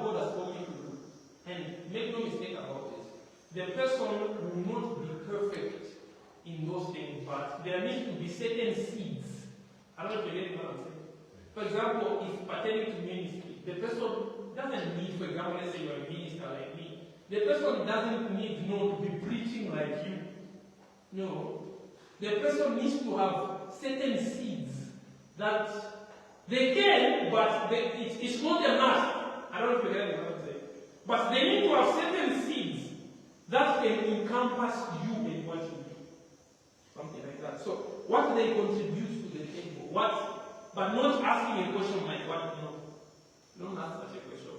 God has told me to do. And make no mistake about it. The person will not be perfect in those things, but there needs to be certain seeds. I don't know if you get what I'm saying. For example, if pertaining to ministry, the person doesn't need, for example, let's say you're a minister like me, the person doesn't need to be preaching like you. No. The person needs to have certain seeds that they can, but it's not a must. I don't know if you get what I'm saying. But they need to have certain seeds that can encompass you and what you do. Something like that. So, what they contribute to the table, but not asking a question like what, don't ask such a question.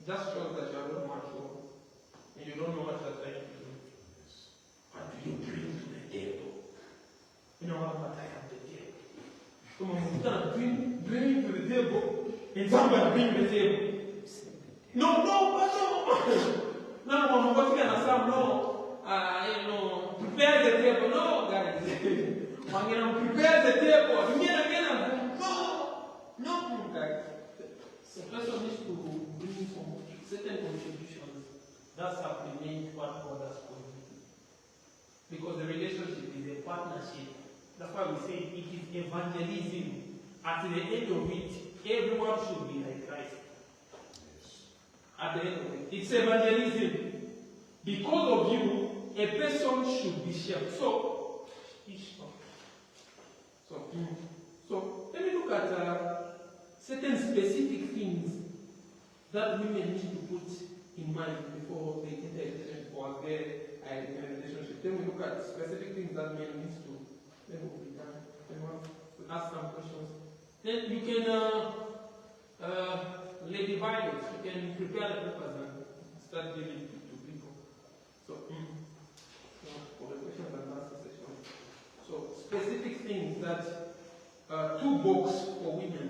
Just shows that you are not mature and you don't know what you're trying to do. What do you bring to the table? You know what I have to do. Come on, you can't bring to the table and somebody bring the table. No, prepare the table. No, guys. Prepare the table. No, guys. The person needs to bring some certain contributions that supplement what God has called you. Because the relationship is a partnership. That's why we say it is evangelism. At the end of it, everyone should be like Christ. At the end of it, it's evangelism. Because of you, a person should be shaped. So let me look at certain specific things that women need to put in mind before they enter a relationship or they're in a relationship. Then we look at specific things that men need to. Then we'll be done. Then we'll ask some questions. Then you can, Lady Violet, you can prepare the papers and start giving it to people. So, for the questions and answer session. So, specific things that, two books for women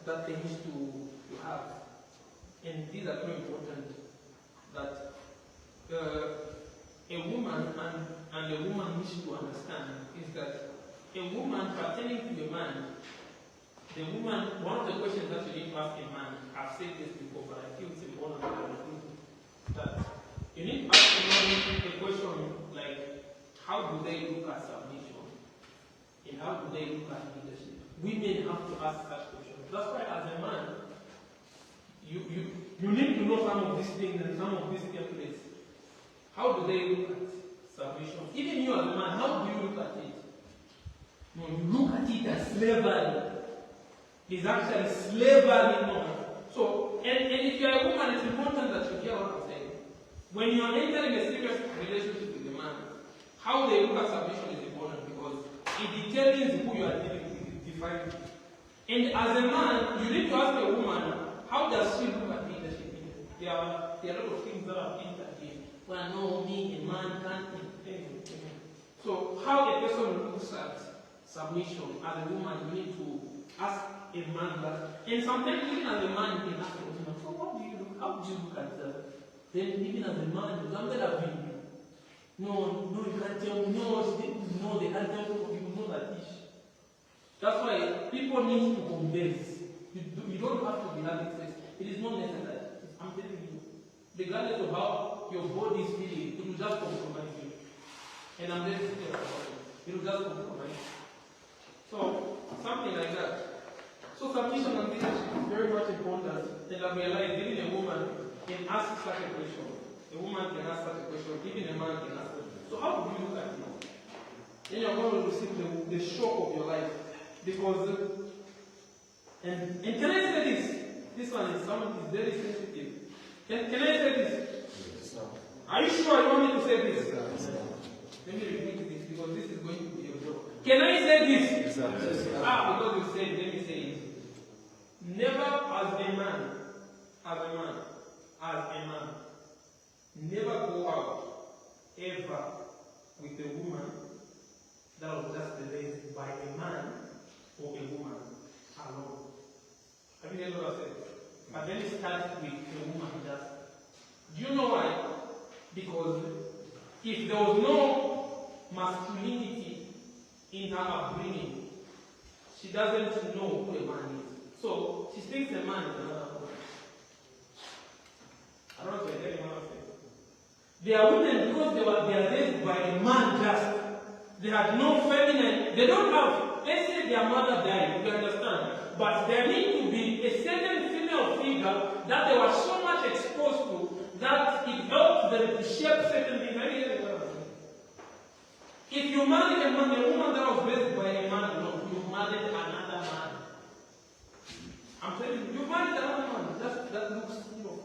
that they need to have. And these are very important. That a woman and a woman needs to understand is that a woman pertaining to a man, the woman, one of the questions that you need to ask a man, I've said this before, but I feel it's important that you need to ask a man a question like, how do they look at submission? And how do they look at leadership? Women have to ask such questions. That's why as a man, you need to know some of these things and some of these templates. How do they look at submission? Even you as a man, how do you look at it? No, you look at it as slavery. It's actually slavery. No. So, and if you're a woman, it's important that you hear what I'm saying. When you're entering a serious relationship with a man, how they look at submission is important because it determines who you are dealing with, defines. And as a man, you need to ask a woman, how does she look at leadership? There are a lot of things that are entered here. Well, no, me, a man can't do anything. So, how a person looks at submission as a woman, you need to ask a man that. And sometimes, even as a man, you can ask a woman, so how do you look at that? Then, even as a man, you can't no, you can't tell me. No, they can't tell me. You know that ish. That's why people need to convince. You don't have to be having sex. It is not necessary. I'm telling you. Regardless of how your body is feeling, it will just compromise you. And I'm very serious about it. It will just compromise you. So, something like that. So, submission and leadership is very much important. And I realize even a woman can ask such a question. A woman can ask such a question. Even a man can ask it. So, how do you look at it? Then you're going to receive the shock of your life. Because, and can I say this? This one is very sensitive. Can I say this? Yes, are you sure you want me to say this? Yes, let me repeat this because this is going to be a joke. Can I say this? Yes, because you said, let me say it. Never as a man, never go out ever with a woman that was just raised by a man or a woman alone. Have you heard what I said? But then it starts with a woman just. Do you know why? Because if there was no masculinity in her upbringing, she doesn't know who a man is. So she thinks a man is another woman. I don't know if you're getting what I'm saying. There are women because they are raised by a man just. They had no feminine. They don't have. Let's say their mother died. You understand? But there need to be a certain female figure that they were so much exposed to that it helped them to shape certain things. If you marry a woman that was raised by a man alone, you married another man. I'm telling you, you married another man that looks female.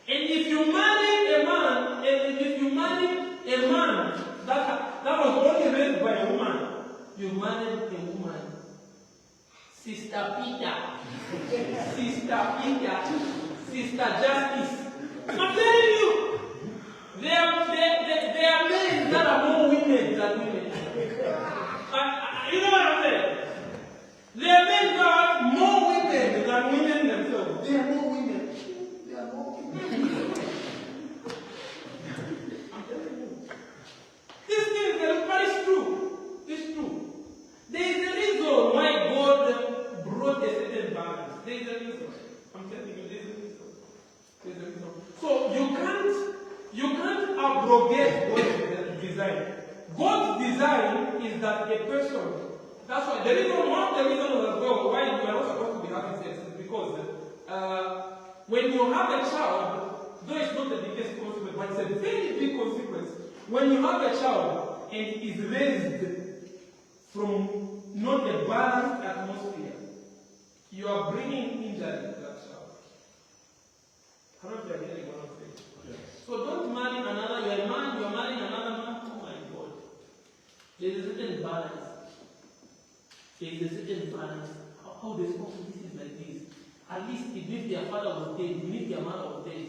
And if you marry a man, that was only raised by a woman, you married a woman. Sister Peter, Sister Justice. I'm telling you, there are men that are more women than women. You know what I'm saying? There are men that are more women than women themselves. They are more women. I'm telling you. This thing is true. It's true. There is a reason why God brought a certain balance. There is a reason. I'm telling you, there is a reason. abrogate God's design. God's design is that a person, that's why one of the reasons as well why you are not supposed to be having sex is because when you have a child, though it's not the biggest consequence, but it's a very big consequence. When you have a child and it is raised from not a balanced atmosphere, you are bringing injury to that child. I don't know if you are getting what I'm saying. Yes. So don't marry another, you are marrying another man. Oh my God. There is a certain balance. There is a certain balance. How this is like this. At least if their father was dead, even if their mother was dead,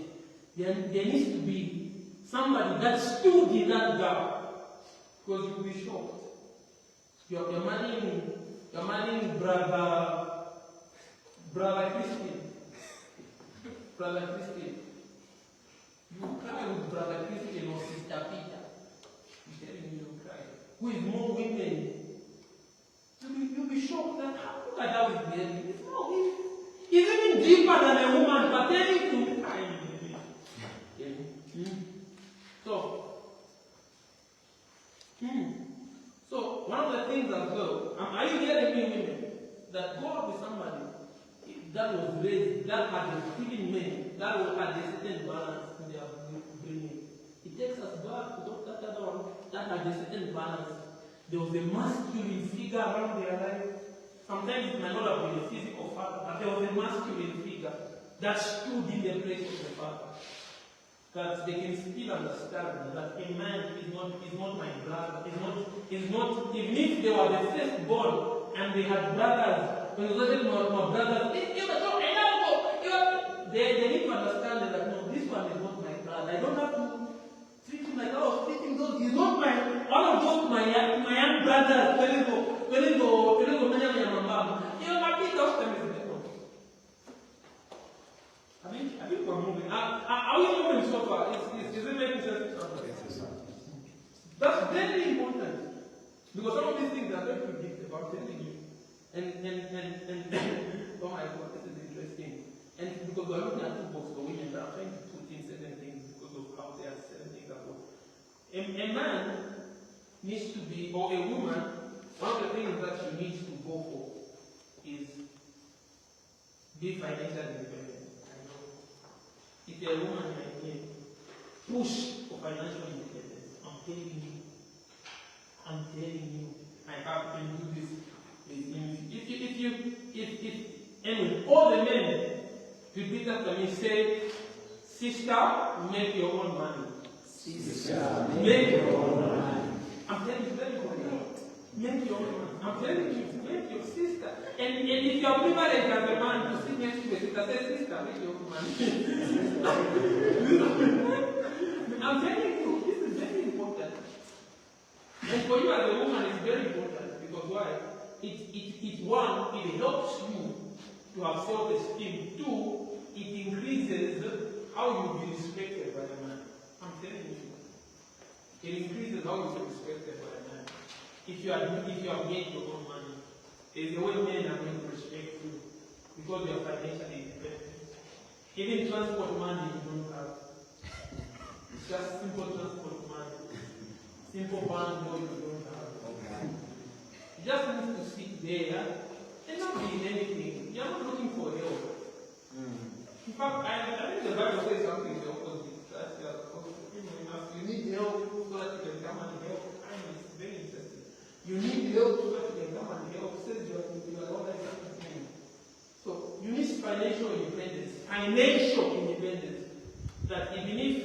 there needs to be somebody that stood in that gap. Because you'll be shocked. You're marrying brother Christian. Brother Christian. You cry with brother Christian or sister Peter. He's telling you to cry. Who is more women? You'll be shocked that look at how he's behaving. He's even deeper than a woman pertaining to cry. So one of the things as well, are you hearing me, women? That God is somebody that was raised, that had a feeling men, that had a certain balance in their bringing. It takes us back to that other one that had a certain balance. There was a masculine figure around their life. Sometimes it might not have been a physical father, but there was a masculine figure that stood in the place of the father. That they can still understand that a man is not my brother, is not, even if they were the firstborn and they had brothers, when they said my brothers, they need to understand that no, this one is not my brother. I don't have to treat him like I was treating those. He's not one of those my young brothers, I think we're moving. Are we moving so far? Is it making sense? That's very important. Because some of these things are very predictable, I'm telling you. And oh my God, this is interesting. And because we're looking at two books for women, but I'm trying to put in certain things because of how they are certain things as well. A man needs to be, or a woman, one of the things that she needs to go for is be financially independent. If you're a woman like me, push for financial independence. I'm telling you, I have to do this. If all the men repeat after me, say, sister, make your own money. Sister, make your own money. I'm telling you, very important. Make your own money. I'm telling you, make your sister. And if you are privileged as a man to sit next to a sister, say, sister, make your own money. I'm telling you, this is very important. And for you as a woman, it's very important because why? It helps you to have self-esteem. Two, it increases how you be respected by the man. I'm telling you. It increases how you be respected by the man. If you have made your own money, there's a way men are going to respect you because you are financially independent. Even transport money you don't have. It's just simple transport money. Simple bank loan you don't have. You just need to sit there and not be in anything. You're not looking for help. In fact, I think the Bible says something the opposite. That you need help so that you can come and help. It's very interesting. You need help so that you can come and help. Says you are not like that. So you need financial independence. Financial independence. That even if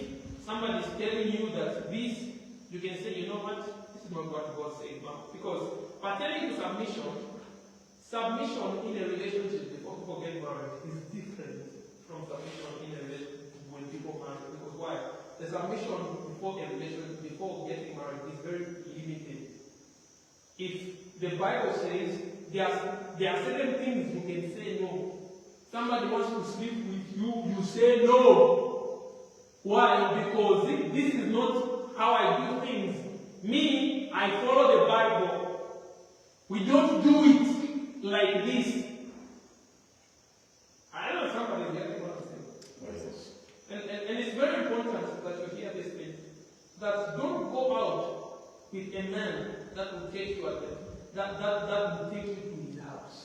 somebody is telling you that this, you can say, you know what, this is not what God said. Because pertaining to submission in a relationship before people get married is different from submission in a relationship when people marry. Because why? The submission before a relationship, before getting married, is very limited. If the Bible says there are certain things you can say no. Somebody wants to sleep with you, you say no. Why? Because this is not how I do things. Me, I follow the Bible. We don't do it like this. I don't know if somebody is getting what I'm saying. And it's very important that you hear this thing. that don't go out with a man that will take you at that will take you to his house.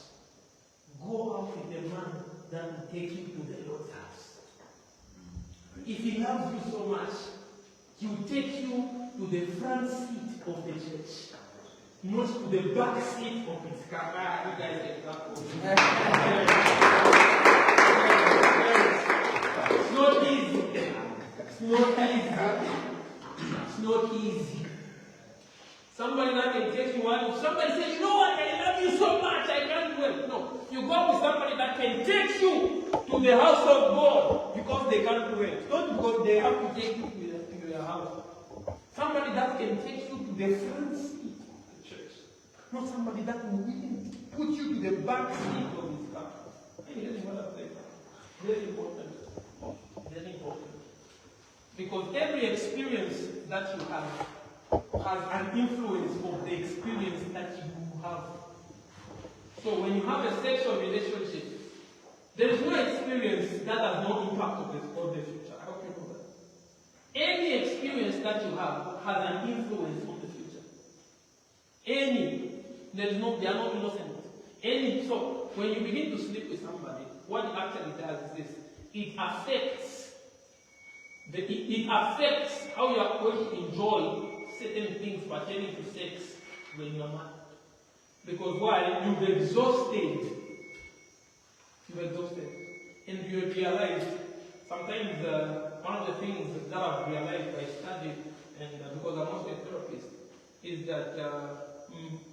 Go out with a man that will take you to the Lord's house. If he loves you so much, he will take you to the front seat of the church, not to the back seat of his car. You guys get that one. It's not easy. It's not easy. It's not easy. Somebody that can take you out. Somebody say, you know what, I love you so much, I can't wait. No. You go with somebody that can take you to the house of God because they can't wait. Not because they have to take you to their house. Somebody that can take you to the front seat of the church. Not somebody that will even put you to the back seat of his car. Are you getting what I'm saying? Very important. Very important. Because every experience that you have has an influence of the experience that you have. So when you have a sexual relationship, there is no experience that has no impact on the future. I hope you know that. Any experience that you have has an influence on the future. Any. They are not innocent. Any. So when you begin to sleep with somebody, what it actually does is this. It affects how you are going to enjoy certain things pertaining to sex when you are married. Because why? You've exhausted. And you realize, sometimes one of the things that I've realized by studying, and because I'm also a therapist, is that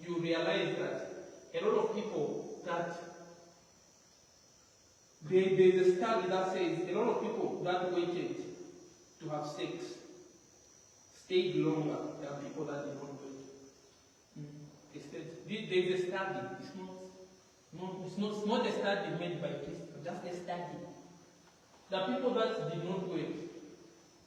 you realize that a lot of people that there's a study that says a lot of people that waited to have sex stayed longer than people that did not wait. There's a study. It's not a study made by Christians, just a study. The people that did not wait,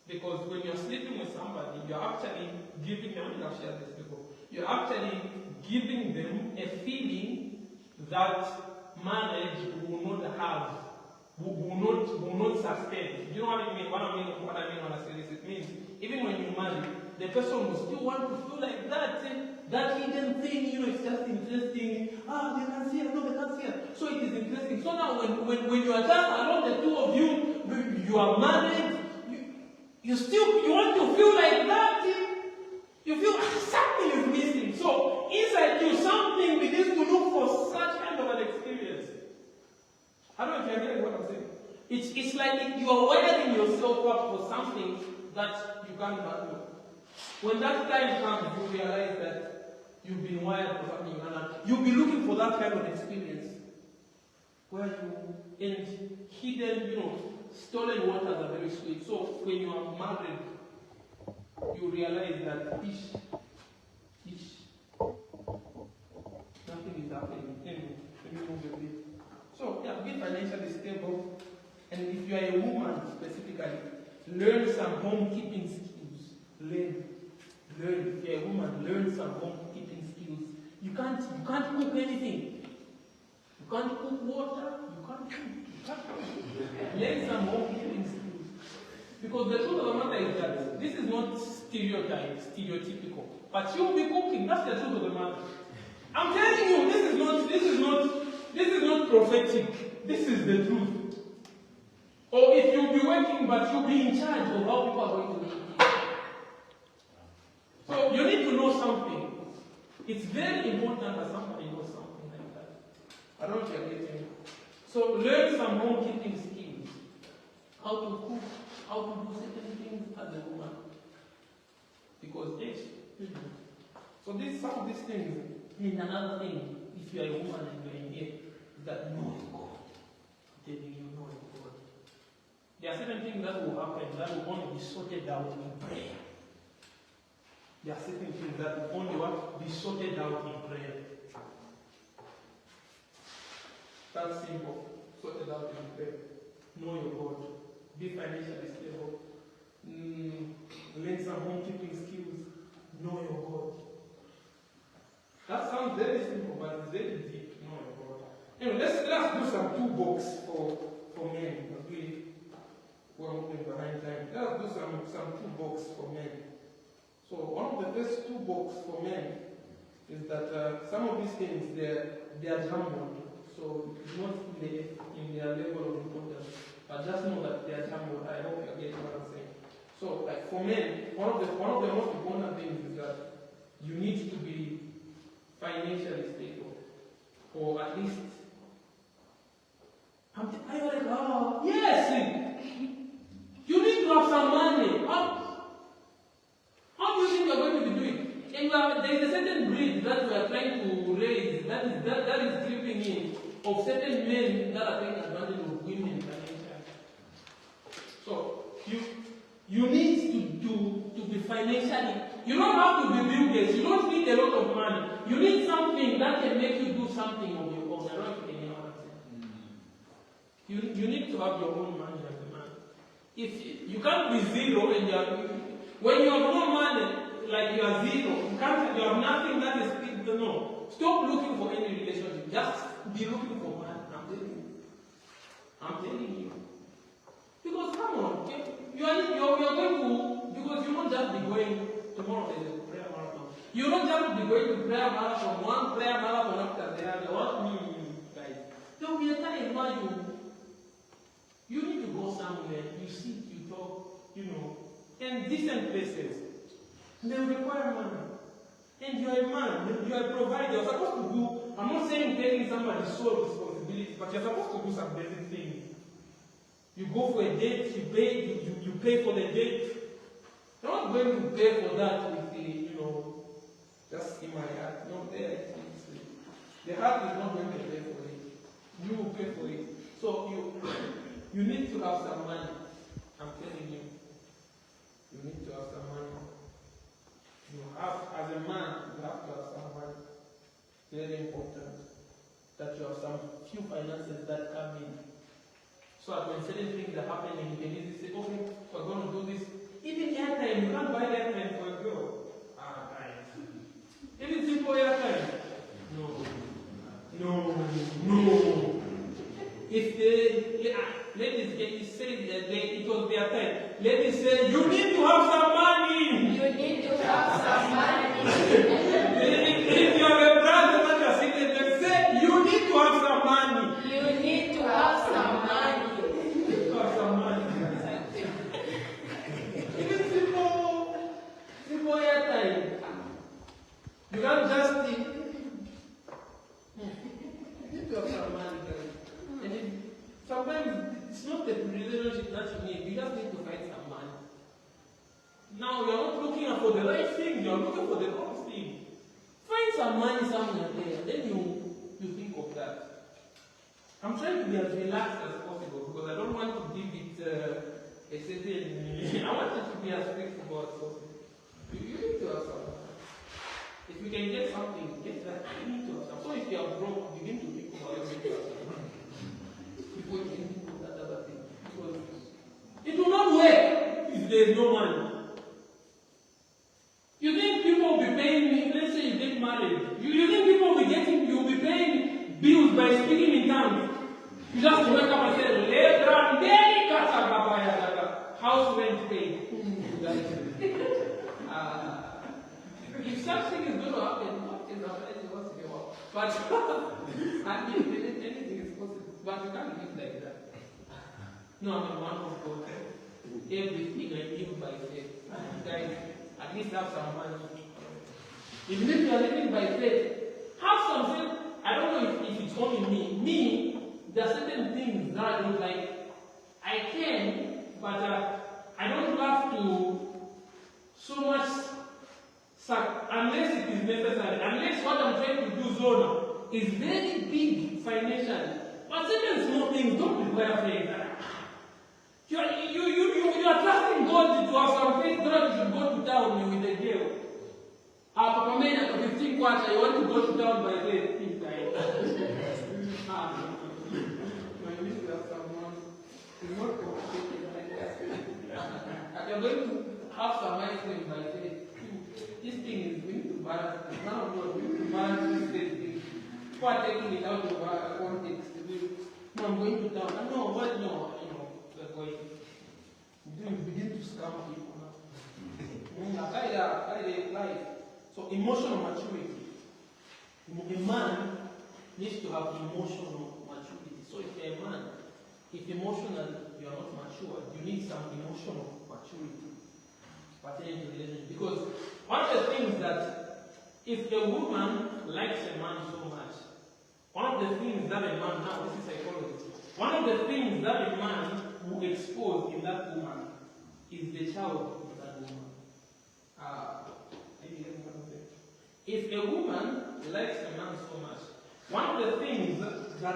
because when you're sleeping with somebody, you're actually giving them, I've shared this before, you're actually giving them a feeling that marriage will not have, will not sustain. You know what I mean? What I mean when I say this, it means even when you marry, the person will still want to feel like that hidden thing, it's just interesting. They can see it, no, they can't see it. So it is interesting. So now when you are just around the two of you, you are married, you want to feel like that. You feel something is missing. So inside you, something begins to look for such kind of an experience. I don't know if you're getting what I'm saying. It's like you are wiring yourself up for something that you can't handle. When that time comes, you realize that you've been wired for something, and you'll be looking for that kind of experience where you end hidden, stolen waters are very sweet. So when you are married, you realize that nothing is happening. Let me move a bit. So yeah, be financially stable, and if you are a woman specifically, learn some homekeeping skills. Learn. If you're a woman, learn some homekeeping skills. You can't cook anything. You can't cook water. You can't cook. Learn some homekeeping skills. Because the truth of the matter is that this is not stereotypical. But you'll be cooking. That's the truth of the matter. I'm telling you, this is not prophetic. This is the truth. Or if you'll be working, but you'll be in charge of how people are going to live. So you need to know something. It's very important that somebody knows something like that. I don't know if you're getting it. So learn some homekeeping skills. How to cook, how to do certain things as a woman. Because so some of these things mean another thing. If you are a woman and you're in here, is that know God. I'm telling you, know God. There are certain things that will happen that will only be sorted out in prayer. There are certain things that will only be sorted out in prayer. That's simple. Sorted out in prayer. Know your God. Be financially stable. Learn some homekeeping skills. Know your God. That sounds very simple, but it's very deep. Know your God. Anyway, let's do some toolbox for men. We're moving behind time. Let's do some toolbox for men. So one of the first two books for men is that some of these things they are jumbled. So it's not in their level of importance. But just know that they are jumbled. I hope you get what I'm saying. So like for men, one of the most important things is that you need to be financially stable. Or at least yes! You need to have some money. How do you think you are going to be doing? And there is a certain breed that we are trying to raise that is creeping in of certain men that are taking advantage of women financially. So you need to be financially. You don't have to be Bill Gates. You don't need a lot of money. You need something that can make you do something of your own. I don't know if you know what I'm saying. You need to have your own money as a man. If you can't be zero and when you have no money, like you are zero, you have nothing that is big. No. Stop looking for any relationship. Just be looking for money. I'm telling you. Because come on, you are going to, because you won't just be going tomorrow there's a prayer marathon. You don't just be going to prayer marathon, one prayer marathon after the other. Guys, there will be a time where you need to go somewhere, you sit, you talk, in decent places. They require money. And you are a man, you are a provider, you're supposed to do, I'm not saying taking somebody's sole responsibility, but you're supposed to do some basic things. You go for a date, you pay for the date. You're not going to pay for that with the, just in my heart. No, there. The heart is not going to pay for it. You will pay for it. So you need to have some money. I'm telling you. You need to have some money. As a man, you have to have some money. Very important. That you have some few finances that come in. So that when certain things are happening, you can easily say, okay, we're going to do this. Even airtime, you can't buy airtime for a girl. Even simple airtime. No. If ladies say that it was their time. Ladies say, you need to have some money. You need to have some money. If you have a brother that you are sitting there, say, you need to have some money. You need to have some money. Even simple airtime. You can't just think. You need to have some money, guys. And sometimes it's not the relationship that you need. You just need to find some money. Now you're not looking for the right thing. You're looking for the wrong thing. Find some money somewhere there. Then you think of that. I'm trying to be as relaxed as possible because I don't want to give it a certain. I want it to be as flexible as possible. You need to have some. If you can get something, get that. You need to have some. So if you are broke, begin to think about your situation. Before you can think of that other thing. Because it will not work if there is no money. You think people will be paying me, let's say you get married. You think people will be paying bills by speaking in tongues. You just wake up and say, house rent paid. If something is going to happen, what is happening? What's going on? But I mean, anything is possible. But you can't live like that. No, I'm one of God. Everything I live by faith. Guys, at least have some money. Even if you are living by faith, have some faith. I don't know if it's only me. Me, there are certain things that I don't like. I can, but I don't have to so much unless it is necessary. Unless what I'm trying to do, Zona, is very big financially. But certain small things don't require faith. You are trusting God to have some faith. God, you should go to town with a girl. Papa man at 15 quarter, you want to go to town by faith. Not complicated like that. You're going to have some ice cream by faith. This thing is going to balance. Now we need to balance this thing. People are taking it out of context. No, I'm going to town. No, what? No, we're going. You begin to scam people now. emotional maturity. A man needs to have emotional maturity. So if you're a man, if emotionally you are not mature, you need some emotional maturity pertaining to relationship. Because one of the things that if a woman likes a man so much, one of the things that a man, now this is psychology, one of the things that a man will expose in that woman is the child in that woman. If a woman likes a man so much, one of the things that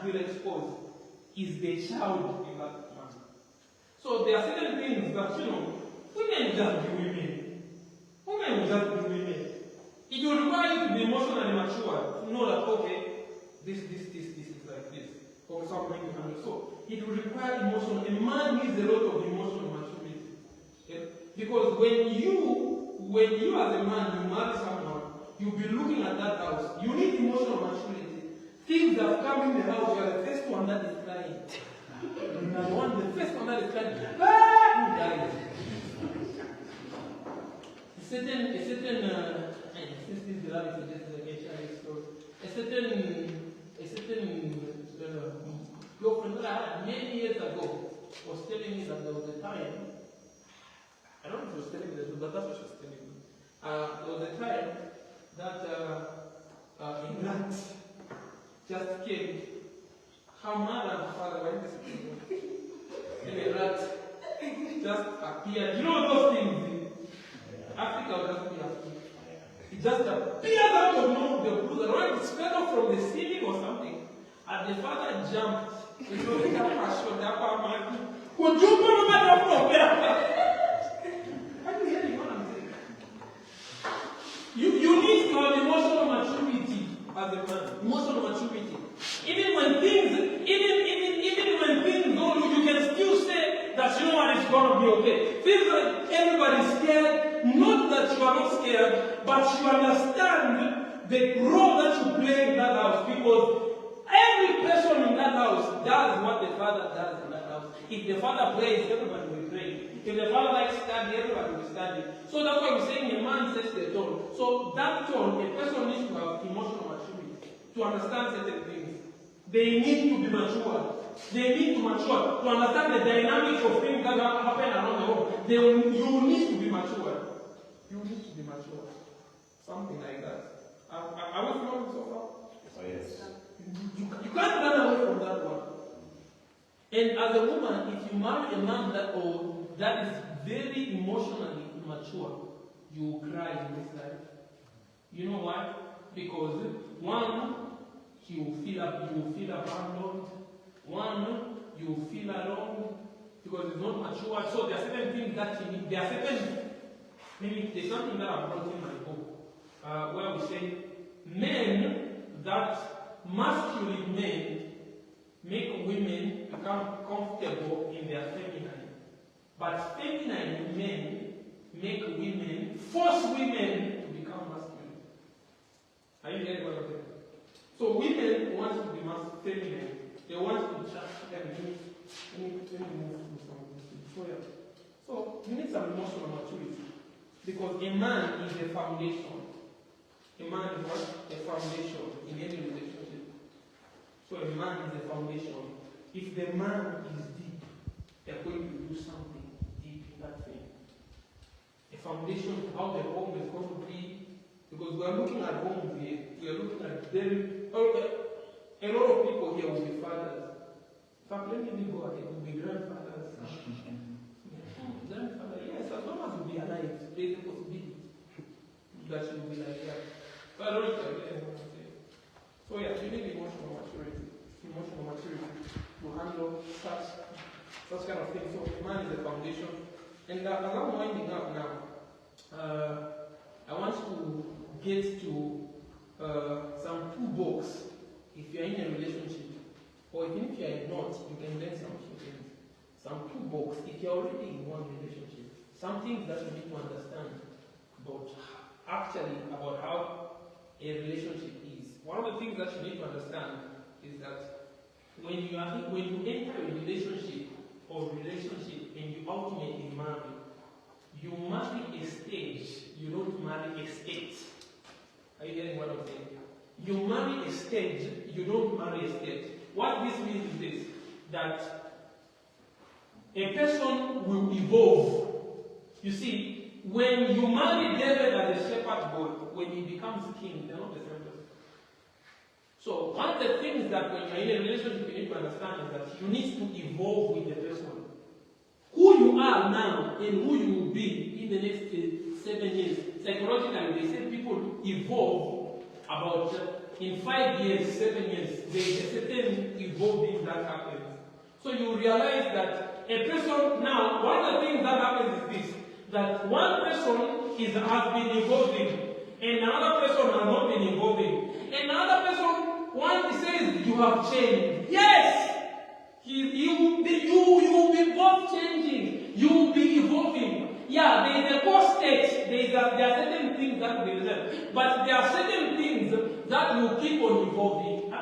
will expose is the child in that man. So there are certain things that, women just be women. Women will just be women. It will require you to be emotionally mature to know that, okay, this is like this. For example, so it will require emotional. A man needs a lot of emotional maturity. Okay? Because when you as a man, you marry someone, you'll be looking at that house. You need emotional maturity. Things that come in the house, you are the first one that is crying. You are the first one that is crying. Who died? A certain girlfriend that I had many years ago was telling me that there was a time, I don't know if she was telling me that, but that's what she was telling me. There was a time that a rat just came. Her mother and father were in this place, and a rat just appeared. You know those things in Africa will just be Africa. It just appeared out of the blue. The rat fell off from the ceiling or something, and the father jumped. You know, the passion, the upper man. Would you come over from there? Are you hearing what I'm saying? You need to have emotional maturity as a man. Emotional maturity. Even when things go, you can still say that you know what, it's gonna be okay. Feels like everybody's scared. Not that you are not scared, but you understand the role that you play in that house, because every person in that house does what the father does in that house. If the father prays, everybody will pray. If the father likes study, everybody will study. So that's why we're saying a man sets the tone. So that tone, a person needs to have emotional maturity to understand certain things. They need to be mature. They need to mature to understand the dynamics of things that happen around the world. You need to be mature. You need to be mature. Something like that. Are we flowing so far? Oh, yes. You can't run away from that one. And as a woman, if you marry a man that old, that is very emotionally immature, you will cry in this life. You know why? Because one, you will feel abandoned. One, you will feel alone because it's not mature. So there are certain things that you need. There are certain, maybe there's something that I brought in my book where we say masculine men make women become comfortable in their feminine. But feminine men make force women to become masculine. Are you getting what I'm saying? So women want to be feminine. They want to just move to something. So you need some emotional maturity. Because a man is a foundation. A man is what? A foundation in any relationship. So a man is a foundation. If the man is deep, they're going to do something deep in that thing. A foundation of how the home is going to be. Because we are looking at homes here. We are looking at a lot of people here will be fathers. In fact, let me go ahead. Will be grandfathers. Grandfather, yes, as long as you be alive, there is a possibility that you will be like that. So I don't know if I get what I'm saying. So yeah, you need emotional maturity to handle such kind of things. So man is the foundation. And as I'm winding up now, I want to get to some toolbox. If you are in a relationship, or even if you are not, you can learn some toolbox. If you are already in one relationship, some things that you need to understand about how a relationship is. One of the things that you need to understand is that when you enter a relationship and you ultimately marry, you marry a stage you don't marry a state. Are you hearing what I'm saying? You marry a stage, you don't marry a state. What this means is this, that a person will evolve. You see, when you marry David as a shepherd boy, when he becomes king, they're not the same person. So one of the things that when you're in a relationship you need to understand is that you need to evolve with the person. Who you are now and who you will be in the next 7 years. Psychologically, they say people evolve about in 5 years, 7 years. There is a certain evolving that happens. So you realize that a person now, one of the things that happens is this, that one person has been evolving and another person has not been evolving. And another person, one says you have changed. Yes! You will be both changing. You will be evolving. Yeah, there is a core state. There are certain things that will be reserved. But there are certain things that will keep on evolving.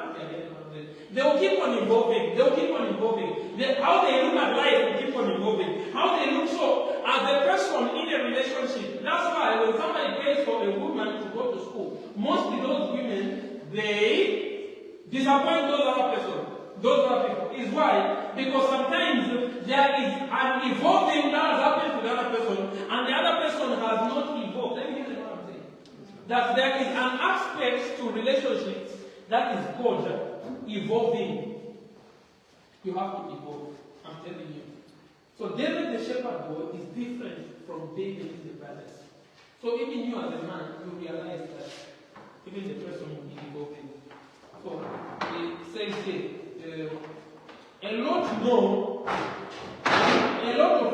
They will keep on evolving. They will keep on evolving. How they look at life will keep on evolving. How they look so as a person in a relationship. That's why when somebody pays for a woman to go to school, mostly those women, they disappoint those other persons. Those other people. Is why? Because sometimes there is an evolving that has happened to the other person, and the other person has not evolved. Let me tell you what I'm saying. That there is an aspect to relationships that is called evolving. You have to evolve. I'm telling you. So David the shepherd boy is different from David the brothers. So even you as a man, you realize that even the person will be evolving. So it says here, a lot of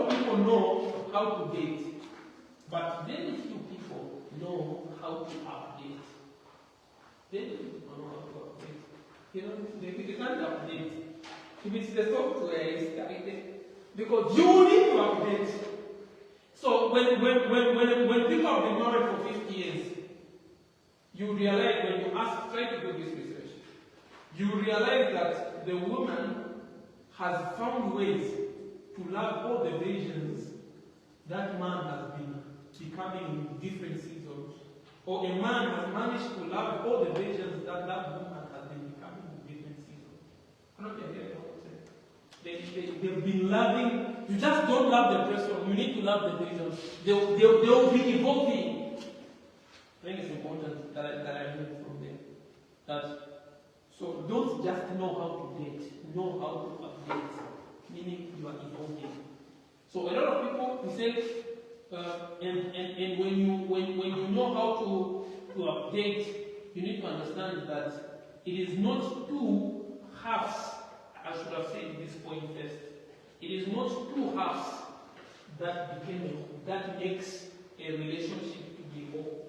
people know how to date, but very few people know how to update. Very few people know how to update. You know, they can't update. If it's the software, it's guided. Because you need to update. So when people have been married for 50 years, you realize when you try to do this research, you realize that the woman has found ways to love all the versions that man has been becoming in different seasons. Or a man has managed to love all the versions that woman has been becoming in different seasons. I don't know if you hear what I'm saying. They've been loving, you just don't love the person, you need to love the versions. They'll be evolving. I think it's important that I learned from them. So don't just know how to date, know how to update, meaning you are evolving. So a lot of people who say, and when you know how to update, you need to understand that it is not two halves. I should have said this point first. It is not two halves that makes a relationship to be whole.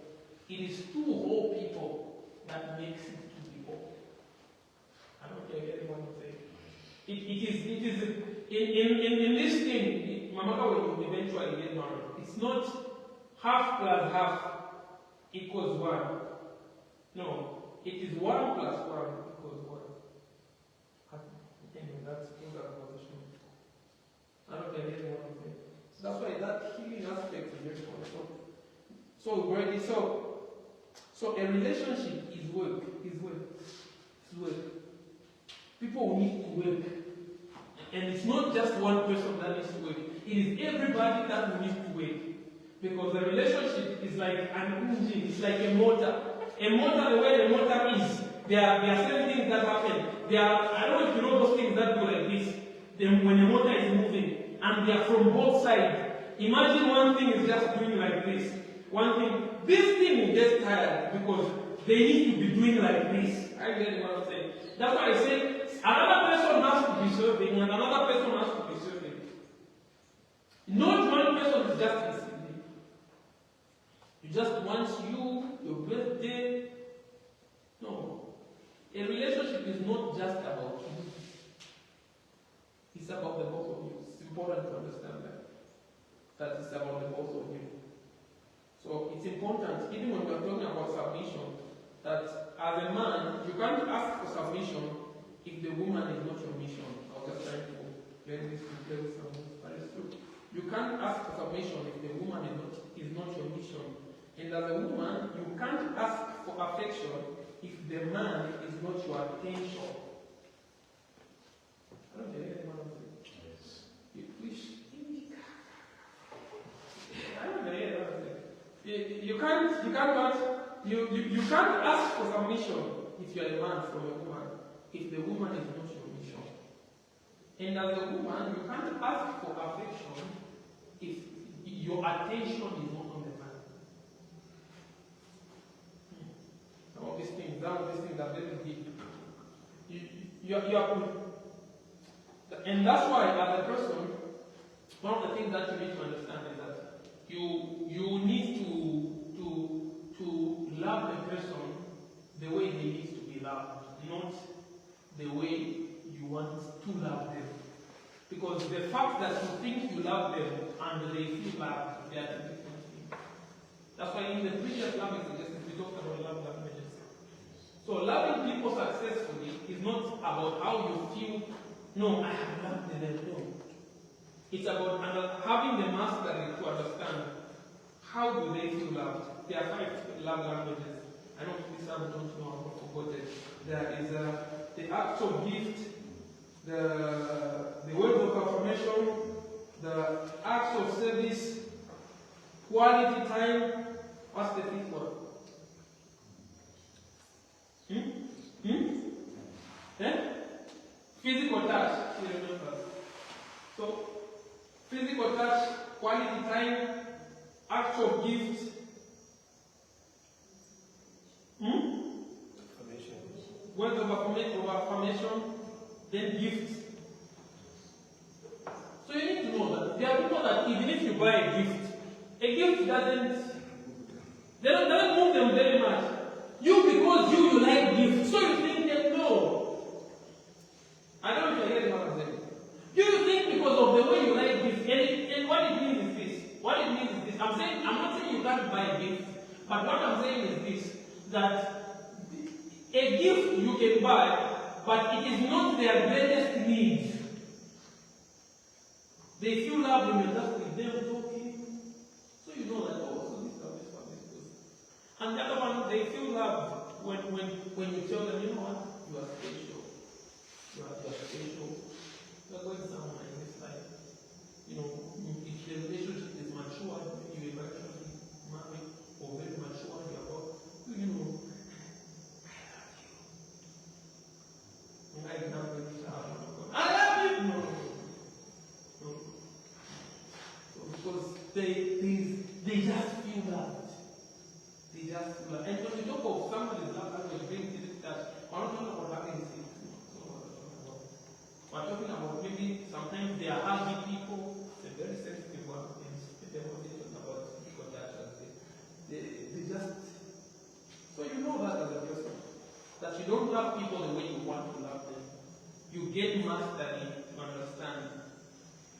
It is two whole people that makes it to be whole. I don't care what anyone will say. It is in this thing, no matter when you eventually get married, it's not half plus half equals 1. No, it is 1 plus 1 equals 1. Anyway, that's another position. I don't care what I'm saying. So that's why that healing aspect is very important. So a relationship is work. It's work. People will need to work. And it's not just one person that needs to work. It is everybody that will need to work. Because the relationship is like an engine, it's like a motor. A motor, the way the motor is, there are certain things that happen. I don't know if you know those things that go like this. Then when a motor is moving, and they are from both sides. Imagine one thing is just doing like this. One thing, this thing will get tired because they need to be doing like this. I get what I'm saying. That's why I say another person has to be serving and another person has to be serving. Not one person is just receiving. You just want your birthday. No. A relationship is not just about you. It's about the both of you. It's important to understand that. That it's about the both of you. So it's important, even when we're talking about submission, that as a man, you can't ask for submission if the woman is not your mission. I was just trying to learn this to play with someone, but it's true. You can't ask for submission if the woman is not your mission. And as a woman, you can't ask for affection if the man is not your attention. I don't hear anyone say. Yes. You wish. I don't hear anyone say. You can't ask for submission if you are a man from a woman, if the woman is not your mission. And as a woman, you can't ask for affection if your attention is not on the man. Some of these things are very deep. You are, and that's why, as a person, one of the things that you need to understand is that you need to love the person the way they need to be loved, not the way you want to love them. Because the fact that you think you love them and they feel loved, they are two different things. That's why in the previous love exegesis we talked about love languages. So loving people successfully is not about how you feel, no, I have loved them, no. It's about having the mastery to understand how do they feel loved. There are 5 love languages. I know this I don't know, I've forgotten. There is the acts of gift, the words of affirmation, the acts of service, quality time. What's the 5th one? Physical touch. You remember? So, physical touch, quality time, acts of gift. Words of affirmation, then gifts. So you need to know that there are people that even if you buy a gift doesn't move them very much. Because you like gifts, so you think that no. I don't know if you're getting what I'm saying. You think because of the way you like gifts, and what it means is this. What it means is this. I'm not saying you can't buy a gift, but what I'm saying is this, that a gift you can buy, but it is not their greatest need. They feel love when you're just with them talking. So you know that, oh, so this. And the other one, they feel love when you tell them, you know what, you are special. You are special. You are going somewhere in this life. You know, if the relationship is mature, you are actually married or very mature, you are about, you know, I love you. No. So because they just feel loved. They just feel loved. And when we talk of somebody's love language being physical touch, we're not talking about having sex. We're talking about maybe sometimes they are happy people, they're very sensitive one, and they want to talk about physical touch. They just. So you know that as a person. That you don't love people the way you want to love them. You get mastery to understand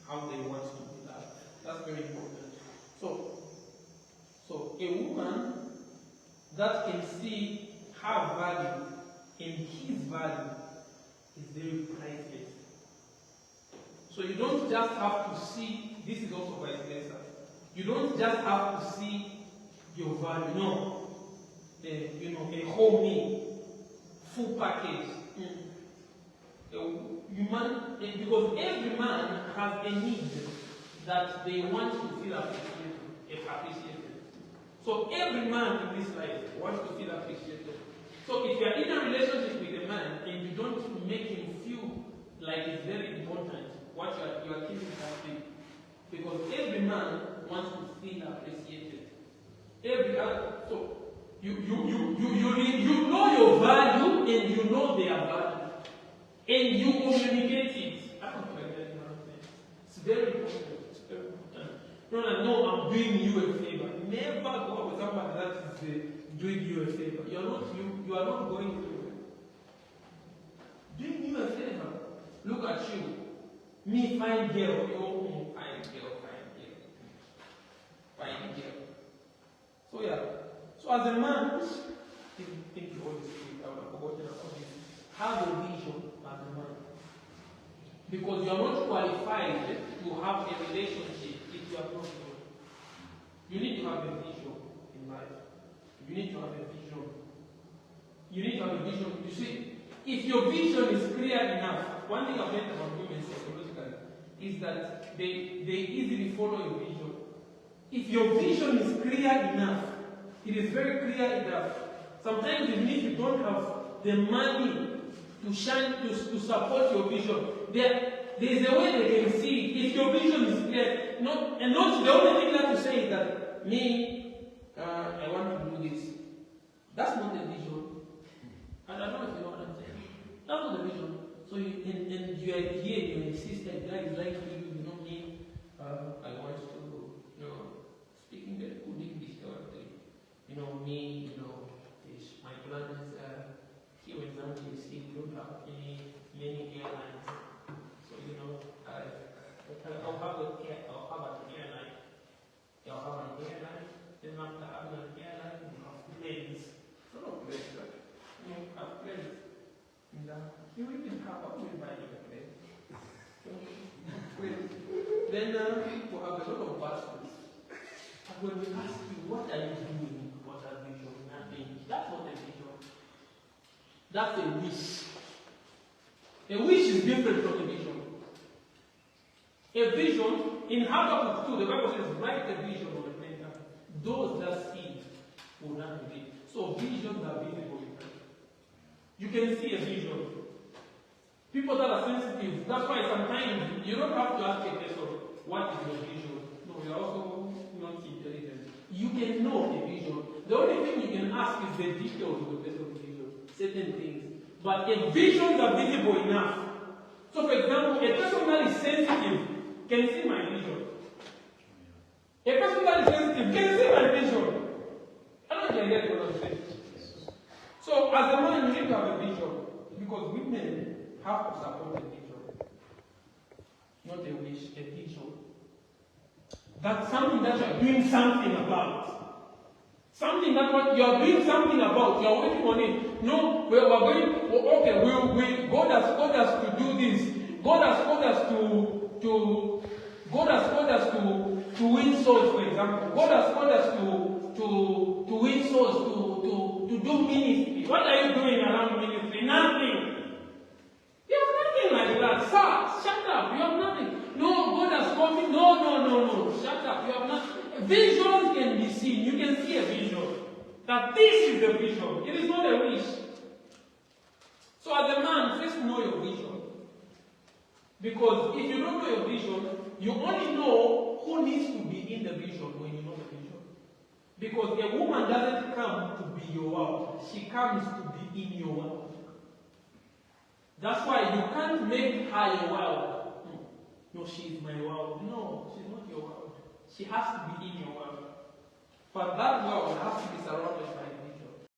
how they want to be loved. That's very important. So a woman that can see her value and his value is very priceless. So you don't just have to see, this is also vice versa. You don't just have to see your value. No. A whole meal. Full package. Because every man has a need that they want to feel appreciated. So every man in this life wants to feel appreciated. So if you are in a relationship with a man and you don't make him feel like it's very important, what you are killing that thing. Because every man wants to feel appreciated. So you know your value and you know their value. And you communicate it. I don't know if I get what I'm saying. It's very important. It's very important. No, I'm doing you a favor. Never go with somebody that is doing you a favor. You are not going to doing you a favor. Look at you. Me, fine girl. You, fine girl. So yeah. So as a man, think the Holy Spirit, I would have forgotten about this. Have a vision as a man. Because you are not qualified to have a relationship if you are not God. You need to have a vision in life. you need to have a vision. You need to have a vision. You see, if your vision is clear enough, one thing I've learned about women psychologically is that they easily follow your vision. If your vision is clear enough, it is very clear enough. Sometimes even if you don't have the money to shine, to support your vision, there is a way they can see it. If your vision is clear, not the only thing that you say is that I want to do this. That's not the vision. I don't know if you know what I'm saying. That's not the vision. So you are here, you're a sister, God is like to you, me, I want to, speaking the good English, me, my plan is, here for example, you see, you don't have many airlines. So, I'll have an airline. I'll have an airline, then after having an airline, you have planes. No planes, right? You have planes. And you even have a plane by the plane. Then people have a lot of buses. And when we ask you, what are you doing? What are vision? Nothing. That's not a vision. That's a wish. A wish is different from a vision. A vision, in Habakkuk 2, the Bible says, write a vision on the paper. Those that see it will not believe. So visions are visible. You can see a vision. People that are sensitive, that's why sometimes you don't have to ask a person, what is your vision? No, you're also not intelligent. You can know a vision. The only thing you can ask is the details of the person's vision, certain things. But if visions are visible enough, so for example, a person that is sensitive can see my vision. A person that is sensitive can see my vision. I don't know if you get what I'm saying. So as a man, you need to have a vision, because women have to support a vision, not a wish, a vision. That's something that you are doing something about. Something that what you are doing something about, you are working on it. No, we are going, okay, God has called us to do this. God has called us to win souls, for example. God has called us to win souls, to do ministry. What are you doing around ministry? Nothing. You have nothing like that. Sir, shut up. You have nothing. No, God has called me. No. Shut up. You have nothing. Visions can be seen. You can see a vision. That this is the vision. It is not a wish. So as a man, first know your vision. Because if you don't know your vision, you only know who needs to be in the vision when you know the vision. Because a woman doesn't come to be your world. She comes to be in your world. That's why you can't make her your world. No, she is my world. No, she's not your world. She has to be in your world. But that world has to be surrounded by